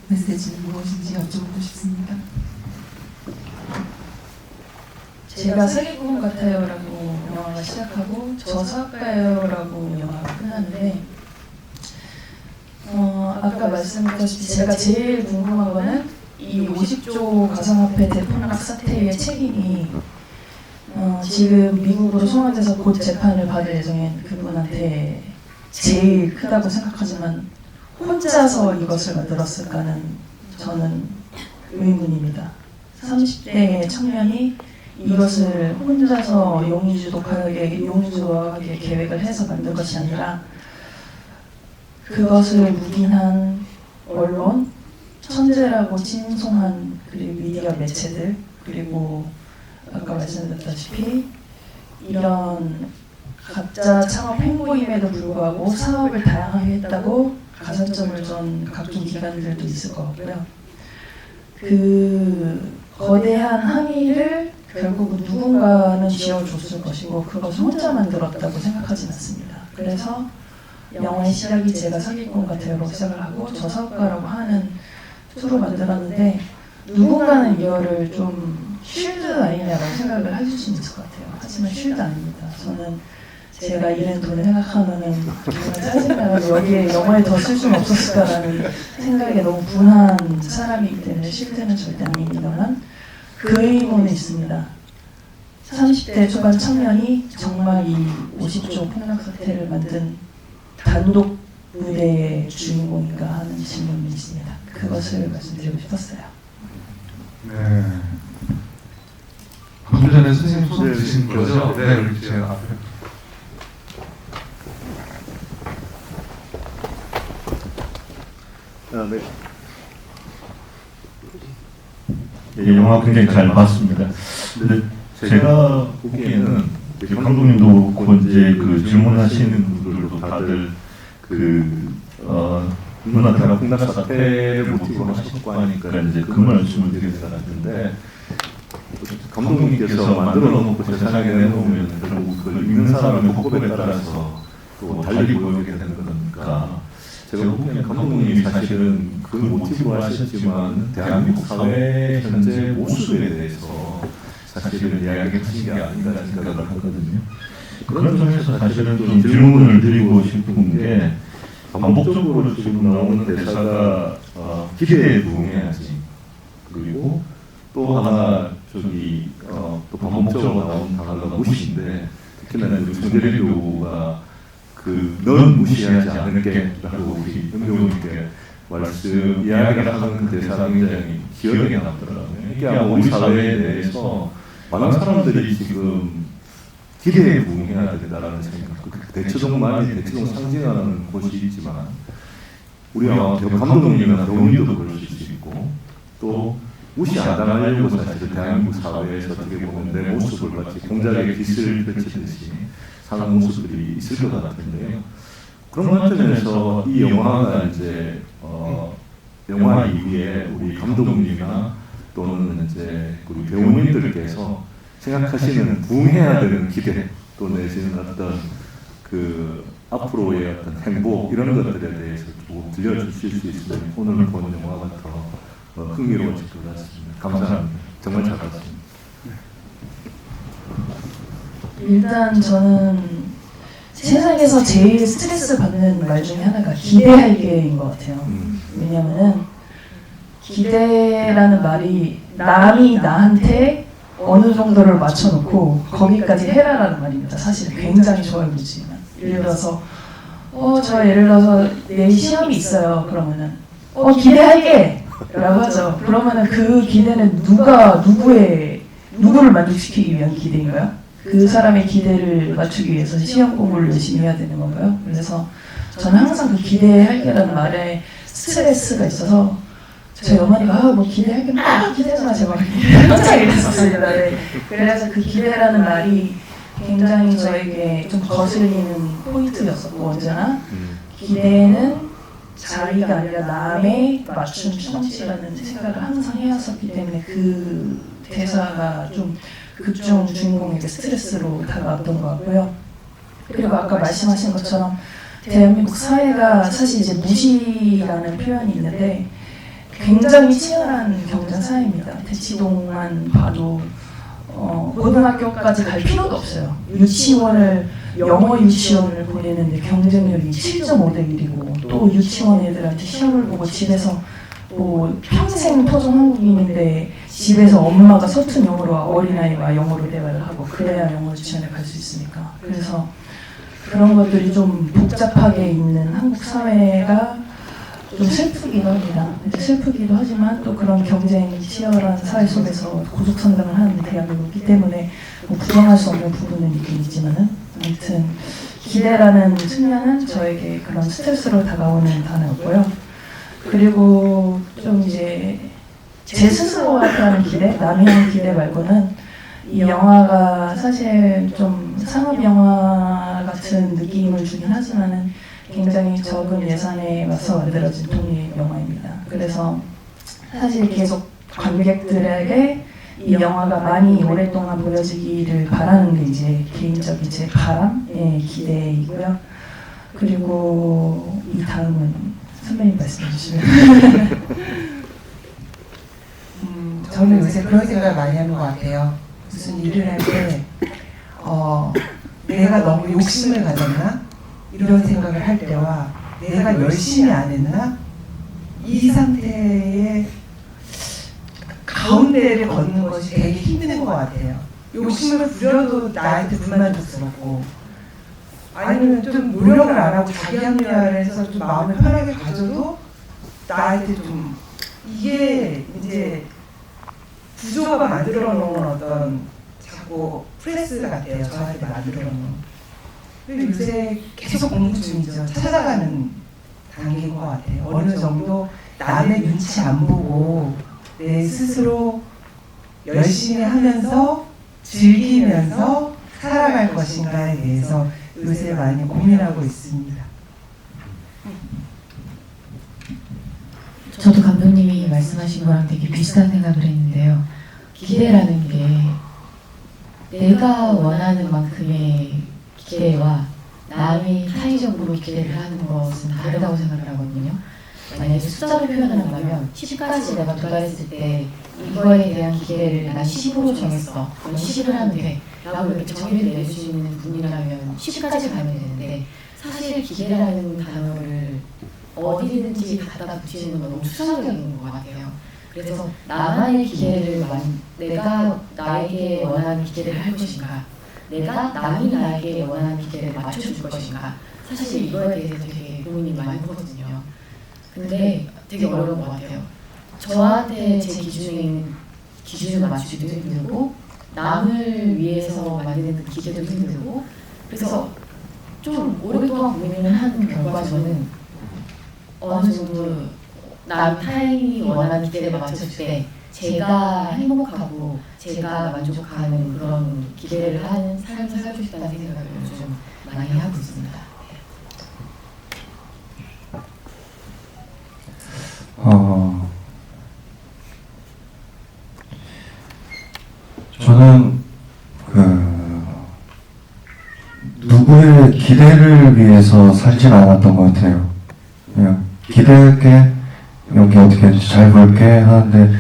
메시지는 무엇인지 여쭤보고 싶습니다. 제가 사기꾼 같아요라고 영화가 시작하고 저 사업가요라고 영화가 끝나는데 아까 말씀드렸다시피 제가 제일 궁금한 거는 이 50조 가상화폐 대폭락 사태의 책임이 지금 미국으로 송환돼서 곧 재판을 받을 예정인 그분한테 제일 크다고 생각하지만 혼자서 이것을 만들었을까는 저는 의문입니다. 30대의 청년이 이것을 혼자서 용의주도하게 계획을 해서 만든 것이 아니라 그것을 묵인한 언론, 천재라고 칭송한 그리고 미디어 매체들 그리고 아까 말씀드렸다시피 이런 가짜 창업 행보임에도 불구하고 사업을 다양하게 했다고 가산점을 준 각종 기관들도 있을 것 같고요. 그 거대한 항의를 결국 누군가는 지어줬을 것이고 그것을 혼자 만들었다고 생각하진 않습니다. 그래서 영화의 시작이 제가 사기꾼 같아요로 시작을 하고 저 사업가라고 하는 투로 만들었는데 누군가는 이거를 좀 쉴드 아니냐라고 생각을 하실 수 있을 것 같아요. 하지만 쉴드 아닙니다. 저는 제가 잃은 돈을 생각하면은 정말 짜증나서 여기에 영화에 더 쓸 수는 없었을까라는 생각에 너무 분한 사람이기 때문에 쉴드는 절대 아닙니다만 그 의문은 있습니다. 30대 초반 청년이 정말 이 50조 폭락 사태를 만든 단독 무대의 주인공인가 하는 질문이 있습니다. 그것을 말씀드리고 싶었어요. 네. 방금 전에 선생님 소설 드신 거죠? 네, 우리 제가 앞에. 네. 네, 영화 굉장히 잘 봤습니다. 근데 제가 보기에는 감독님도 그렇고 이제 그 질문하시는 분들도 다들 누나 대학 폭락 사태를 모티브로 하셨고 하니까 이제 그 말씀을 드리는 것 같은데 감독님께서 만들어 놓고 세상에 내놓으면 결국 그 읽는 사람의 호흡에 따라서 또 달리 보이게 되는 거니까 제가 보기에는 감독님이 사실은 그 모티브로 하셨지만 대한민국 사회 현재 모습에 대해서 사실은 이야기하신 게 아닌가 생각을 하거든요. 그런 점에서 사실은 좀 질문을 드리고 싶은 게 반복적으로 지금 나오는 대사가 기대에 부응해야지. 그리고 또 하나 또 반복적으로 나오는 단어가 무시인데 특히나 송재리 배우가 넌 무시하지 않을게 라고 우리 연배우님께 이야기를 하는 그 대사가 굉장히 기억에 남더라고요. 이게 아마 우리 사회에 대해서 많은 사람들이 지금 기대에 부응해야 된다라는 생각. 대처동만이 대처동 상징하는 곳이 있지만 우리 감독님이나 배우님도 그럴 수 있고 또 무시 안 당하려고 사실 대한민국 사회에서 어떻게 보면 내 모습을 마치 공작의 깃을 펼치듯이 사는 모습들이 있을 것 같은데요. 그런 관점에서 이 영화가 이제 영화 이후에 우리 감독님이나 또는 이제 우리 배우님들께서 생각하시는 부응해야 되는 기대 또 내지는 어떤 앞으로의 어떤 행복 이런 것들에 대해서 좀 들려주실 수 있으면 오늘 본 영화가 더 흥미로워질 것 같습니다. 감사합니다. 정말 잘 봤습니다. 일단 저는 세상에서 제일 스트레스 받는 말 중에 하나가 기대할 게인 것 같아요. 왜냐면은 기대라는 말이 남이 나한테 어느 정도를 맞춰놓고 거기까지 해라라는 말입니다. 사실 굉장히 좋아 보이지만 예를 들어서 내일 시험이 있어요. 그러면은 기대할게 라고 하죠. 그러면은 그 기대는 누구를 만족시키기 위한 기대인가요? 그 사람의 기대를 맞추기 위해서 시험 공부를 열심히 해야 되는 건가요? 그래서 저는 항상 그 기대할게라는 말에 스트레스가 있어서 저희 어머니가 뭐 기대할게 기대하지 마 제발 항상 이랬었습니다. 네. 그래서 그 기대라는 말이 굉장히 저에게 좀 거슬리는 포인트였었고 언제나 기대는 자기가 아니라 남의 맞춤 청취라는 생각을 항상 해왔었기 때문에 그 대사가 좀 극중 주인공에게 스트레스로 다가왔던 것 같고요. 그리고 아까 말씀하신 것처럼 대한민국 사회가 사실 이제 무시라는 표현이 있는데 굉장히 치열한 경쟁 사회입니다. 대치동만 봐도 고등학교까지 갈 필요도 없어요. 영어 유치원을 보내는데 경쟁률이 7.5대 1이고 또 유치원 애들한테 시험을 보고 집에서 뭐 평생 토종 한국인인데 집에서 엄마가 서툰 영어로 어린아이와 영어로 대화를 하고 그래야 영어 유치원에 갈 수 있으니까. 그래서 그런 것들이 좀 복잡하게 있는 한국 사회가 좀 슬프기도 합니다. 슬프기도 하지만 또 그런 경쟁이 치열한 사회 속에서 고속성장을 하는 대한민국이기 때문에 뭐 부정할 수 없는 부분은 있긴 있지만은 아무튼 기대라는 측면은 저에게 그런 스트레스로 다가오는 단어였고요. 그리고 좀 이제 제 스스로한테 하는 기대, 남이 하는 기대 말고는 이 영화가 사실 좀 상업 영화 같은 느낌을 주긴 하지만은 굉장히 적은 예산에 맞서 만들어진 독립 영화입니다. 그래서 사실 계속 관객들에게 이 영화가 많이 오랫동안 보여지기를 바라는 게 이제 개인적인 제 바람의 기대이고요. 그리고 이 다음은 선배님 말씀해 주시면. 저는 요새 그런 생각을 많이 하는 것 같아요. 무슨 일을 할 때 내가 너무 욕심을 가졌나? 이런 생각을 할 때와 내가 열심히 안 했나? 이 상태의 가운데를 걷는 것이 되게 힘든 것 같아요. 욕심을 부려도 나한테 불만족스럽고, 아니면 좀 노력을 안 하고 자기 합리화를 해서 좀 마음을 편하게 가져도 나한테 좀, 이게 이제 구조가 만들어 놓은 어떤 자꾸 프레스 같아요. 저한테 만들어 놓은. 요새 계속 공부 중이죠. 찾아가는 단계인 것 같아요. 어느 정도 남의 눈치 안 보고 내 스스로 열심히 하면서 즐기면서 살아갈 것인가에 대해서 요새 많이 고민하고 있습니다. 저도 감독님이 말씀하신 거랑 되게 비슷한 생각을 했는데요. 기대라는 게 내가 원하는 만큼의 기대와 남이 타의적으로 기대를 하는 것은 다르다고 생각을 하거든요. 만약에 숫자로 표현한다면 10까지 내가 도달했을 때 이거에 대한 기대를 난 10으로 정했어. 넌 10을 하면 돼. 라고 이렇게 정의를 내릴 수 있는 분이라면 10까지 가면 되는데, 사실 기대라는 단어를 어디든지 갖다 붙이는 건 너무 추상적인 것 같아요. 그래서 나만의 기대를 내가 나에게 원하는 기대를 할 것인가, 내가 남이 나에게 원하는 기대를 맞춰줄 것인가, 사실 이거에 대해서 되게 고민이 많이 하거든요. 근데 되게 어려운 것 같아요. 저한테 제 기준을 맞추기도 힘들고, 남을 위해서 만드는 기대도 힘들고, 그래서 좀 오랫동안 고민을 한 결과 저는 어느 정도 남 타인이 원하는 기대에 맞췄을 때 제가 행복하고 제가 만족하는 그런 기대를 하는 삶을 살고 싶다는 생각을 좀 많이 하고 있습니다. 저는 누구의 기대를 위해서 살진 않았던 것 같아요. 그냥 기대할게, 여기 어떻게 잘 볼게 하는데,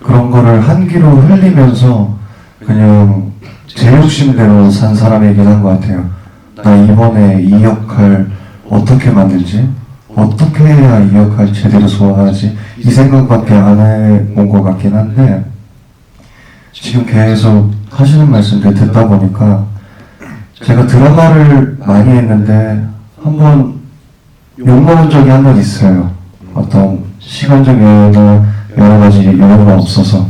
그런 거를 한기로 흘리면서 그냥 제 욕심대로 산 사람이긴 한 것 같아요. 나 이번에 이 역할 어떻게 만들지? 어떻게 해야 이 역할 제대로 소화하지? 이 생각밖에 안 해본 것 같긴 한데, 지금 계속 하시는 말씀들 듣다 보니까 제가 드라마를 많이 했는데 한번 욕먹은 적이 한 번 있어요. 어떤 시간적 여유나 여러 가지 여유가 없어서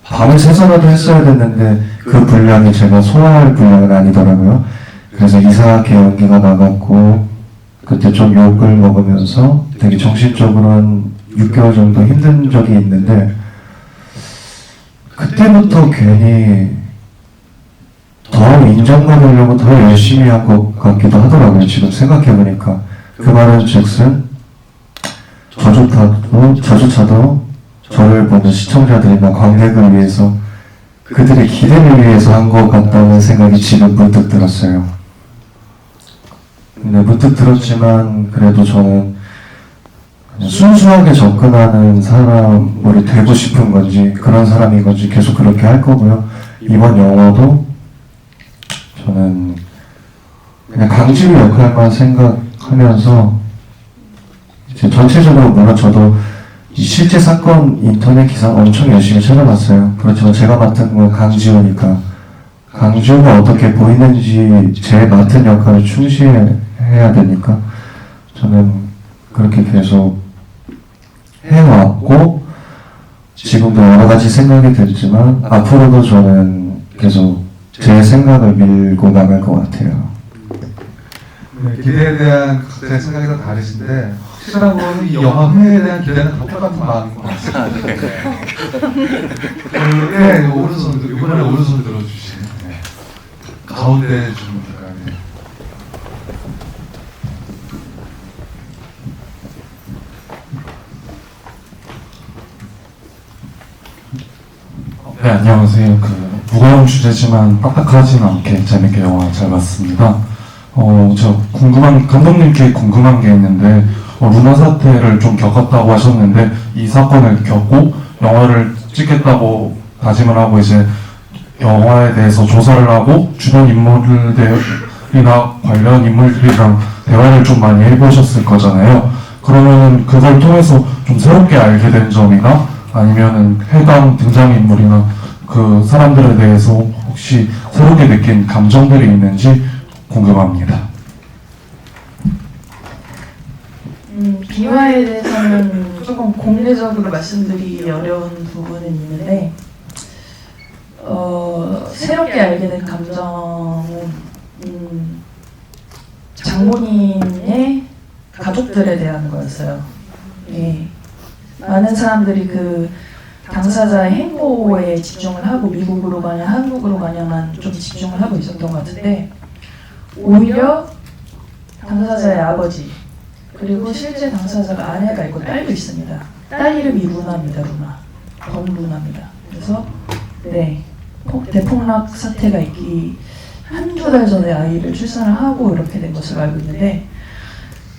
밤을 새서라도 했어야 됐는데 그 분량이 제가 소화할 분량은 아니더라고요. 그래서 이상하게 연기가 나갔고, 그때 좀 욕을 먹으면서 되게 정신적으로 한 6개월 정도 힘든 적이 있는데, 그때부터 괜히 더 인정받으려고 더 열심히 한 것 같기도 하더라고요. 지금 생각해보니까. 그 말은 즉슨 저조차도 저를 보는 시청자들이나 관객을 위해서, 그들의 기대를 위해서 한 것 같다는 생각이 지금 문득 들었어요. 근데 문득 들었지만 그래도 저는 순수하게 접근하는 사람으로 되고 싶은 건지 그런 사람인 건지 계속 그렇게 할 거고요. 이번 영화도 저는 그냥 강지우 역할만 생각하면서, 이제 전체적으로 물론 저도 이 실제 사건 인터넷 기사 엄청 열심히 찾아봤어요. 그렇지만 제가 맡은 건 강지우니까 강지우가 어떻게 보이는지 제 맡은 역할을 충실해야 되니까 저는 그렇게 계속 해왔고, 지금도 여러 가지 생각이 들지만 앞으로도 저는 계속 제 생각을 밀고 나갈 것 같아요. 네, 기대에 대한 각자의 생각이 다 다르신데, 확실하고는 이 영화 흥행에 대한 기대는 다 똑같은 마음인 것 같습니다. 네, 오른손, 이번에 오른손 들어주시네. 네. 가운데 주면 될까요? 네. 네, 안녕하세요. 무거운 주제지만 빡빡하진 않게 재밌게 영화 잘 봤습니다. 저 감독님께 궁금한 게 있는데, 루나 사태를 좀 겪었다고 하셨는데, 이 사건을 겪고 영화를 찍겠다고 다짐을 하고 이제 영화에 대해서 조사를 하고 주변 인물들이나 관련 인물들이랑 대화를 좀 많이 해보셨을 거잖아요. 그러면 그걸 통해서 좀 새롭게 알게 된 점이나 아니면은 해당 등장인물이나 그 사람들에 대해서 혹시 새롭게 느낀 감정들이 있는지 궁금합니다. 비화에 대해서는 조금 공개적으로 말씀드리기 어려운 부분은 있는데 새롭게 알게 된 감정은 장본인의 가족들에 대한 거였어요. 예. 많은 사람들이 그 당사자의 행보에 집중을 하고 미국으로 가냐 한국으로 가냐만 좀 집중을 하고 있었던 것 같은데 오히려 당사자의 아버지 그리고 실제 당사자가 아내가 있고 딸도 있습니다. 딸 이름이 루나입니다. 루나. 권루나입니다. 그래서 네 대폭락 사태가 있기 한두 달 전에 아이를 출산을 하고 이렇게 된 것으로 알고 있는데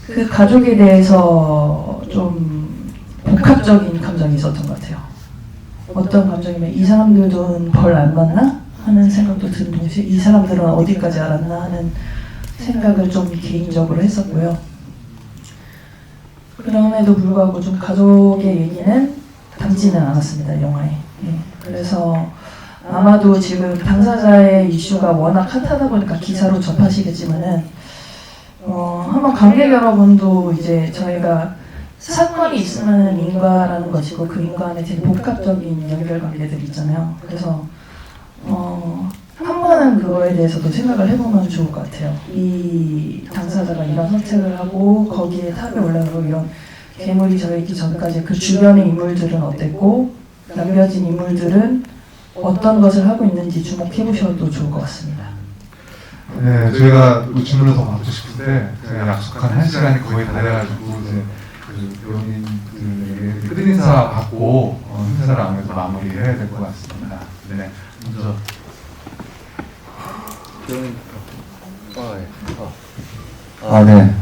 그 가족에 대해서 좀 복합적인 감정이 있었던 것 같아요. 어떤 감정이면 이 사람들은 벌 안 받나 하는 생각도 드는 동시에 이 사람들은 어디까지 알았나 하는 생각을 좀 개인적으로 했었고요. 그럼에도 불구하고 좀 가족의 얘기는 담지는 않았습니다, 영화에. 예. 그래서 아마도 지금 당사자의 이슈가 워낙 핫하다 보니까 기사로 접하시겠지만은 한번 관객 여러분도 이제 저희가 사건이 있으면 인과라는 것이고 그 인과 안에 되게 복합적인 연결관계들이 있잖아요. 그래서 한 번은 그거에 대해서도 생각을 해보면 좋을 것 같아요. 이 당사자가 이런 선택을 하고 거기에 탑에 올라가고 이런 괴물이 저있기 전까지 그 주변의 인물들은 어땠고 남겨진 인물들은 어떤 것을 하고 있는지 주목해보셔도 좋을 것 같습니다. 네, 저희가 질문을 더 받고 싶은데 제가 약속한 1시간이 거의 다 돼가지고 이제 그 배우님들에게 끝인사 받고 행사를 아무래도 마무리해야 될 것 같습니다. 네, 먼저 네.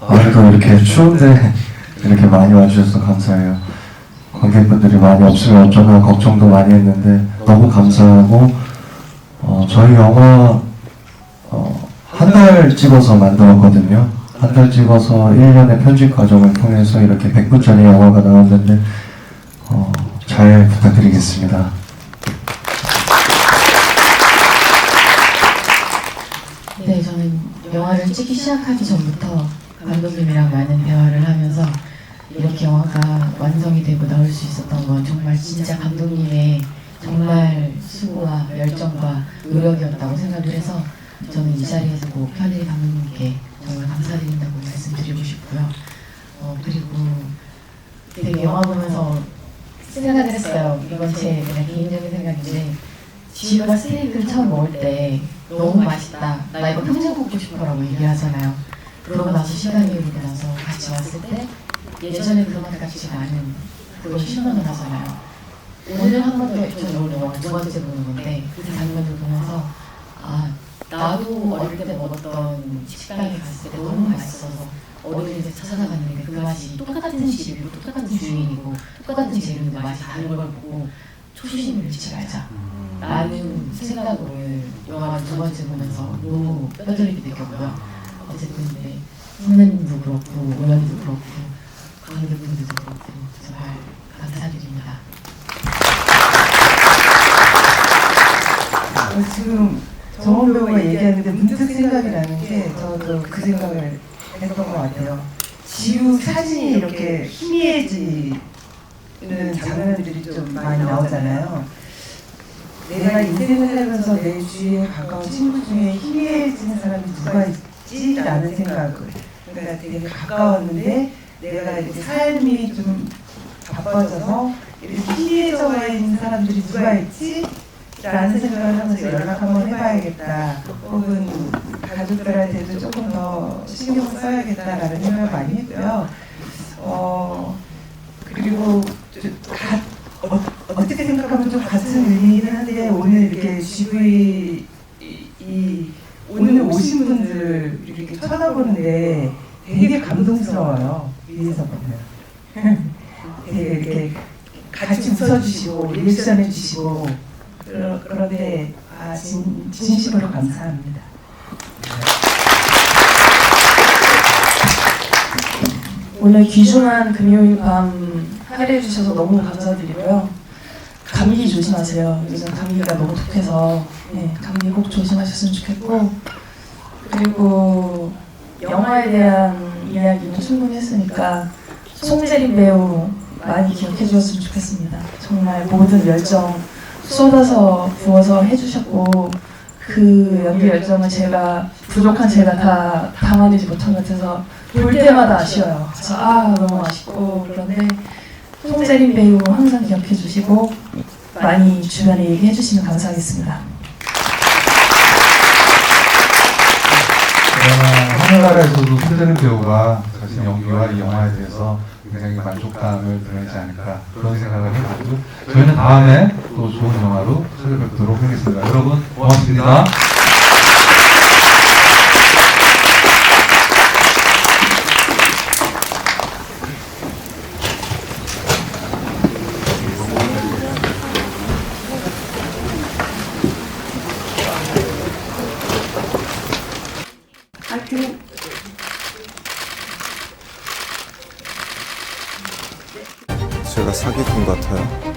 오늘도 이렇게 추운데 이렇게 많이 와주셔서 감사해요. 관객분들이 많이 없으면 어쩌나 걱정도 많이 했는데 너무 감사하고 저희 영화 한 달 찍어서 만들었거든요. 한 달 찍어서 1년의 편집 과정을 통해서 이렇게 100분짜리 영화가 나왔는데 잘 부탁드리겠습니다. 네, 저는 영화를 찍기 시작하기 전부터 감독님이랑 많은 대화를 하면서 이렇게 영화가 완성이 되고 나올 수 있었던 건 정말 진짜 감독님의 정말 수고와 열정과 노력이었다고 생각을 해서 저는 이 자리에서 꼭 현일이 감독님께 정말 감사드린다고 말씀드리고 싶고요. 그리고 되게 영화 보면서 생각을 했어요. 이건 제 그냥 개인적인 생각인데 지우가 스테이크를 처음 먹을 때 너무 맛있다. 나 이거 평생 먹고 싶어라고 얘기를 하잖아요. 그러고 나서 시간이 흐르고 나서 같이 왔을 때 예전에 그 맛 같지가 않은 그걸 실감을 하잖아요. 오늘 한 번 더 저는 오늘 영화 두 번째 보는 건데 그 장면을 보면서 나도 어릴 때 먹었던 식당에 갔을 때 너무 맛있어서 어른이 돼서 찾아갔는데 그 맛이 똑같은 집이고 똑같은 주인이고 똑같은 재료인데 맛이 다른 걸 보고 초심을 잃지 말자 라는 생각으로 영화를 두 번째 보면서 너무 뼈저리게 느꼈고요. 어쨌든 네, 선배님도 그렇고 오연이도 그렇고 관객분들도 그렇고 정말 감사드립니다. 지금 정원 배우가 얘기하는데 문득 생각이 나는 게 저도 그 생각을 했던 것 같아요. 지우 사진이 이렇게 희미해지는 장면들이 좀 많이 나오잖아요. 내가 인생을 살면서 내 주위에 가까운 친구 중에 희미해지는 사람이 누가 있지? 라는 생각을. 그러니까 되게 가까웠는데 내가 이렇게 삶이 좀 바빠져서 이렇게 희미해져 있는 사람들이 누가 있지? 라는 생각을 하면서 연락 한번 해봐야겠다. 혹은 가족들한테도 조금 더 신경을 써야겠다라는 생각을 많이 했고요. 그리고 어떻게 생각하면 좀 같은 의미이긴 한데 오늘 이렇게 GV 오늘 오신 분들 이렇게 쳐다보는데 되게 감동스러워요. 위에서 보면. 되게 이렇게 같이 웃어주시고 리액션 해주시고 그런데 진심으로 감사합니다. 오늘 귀중한 금요일 밤 할애해 주셔서 너무 감사드리고요. 감기 조심하세요. 요즘 감기가 너무 독해서 감기 꼭 조심하셨으면 좋겠고, 그리고 영화에 대한 이야기는 충분히 했으니까 송재림 배우 많이 기억해 주셨으면 좋겠습니다. 정말 모든 열정 쏟아서 부어서 해주셨고, 그 연기 열정을 부족한 제가 다 담아내지 못한 것 같아서 볼 때마다 아쉬워요. 그래서 너무 아쉽고, 그런데 송재림 배우 항상 기억해 주시고 많이 주변에 얘기해 주시면 감사하겠습니다. 하늘나라에서도 손재림 배우가 자신 연기와 이 영화에 대해서 굉장히 만족감을 드러내지 않을까 그런 생각을 해보고, 저희는 다음에 또 좋은 영화로 찾아뵙도록 하겠습니다. 여러분 고맙습니다. 제가 사기꾼 같아요.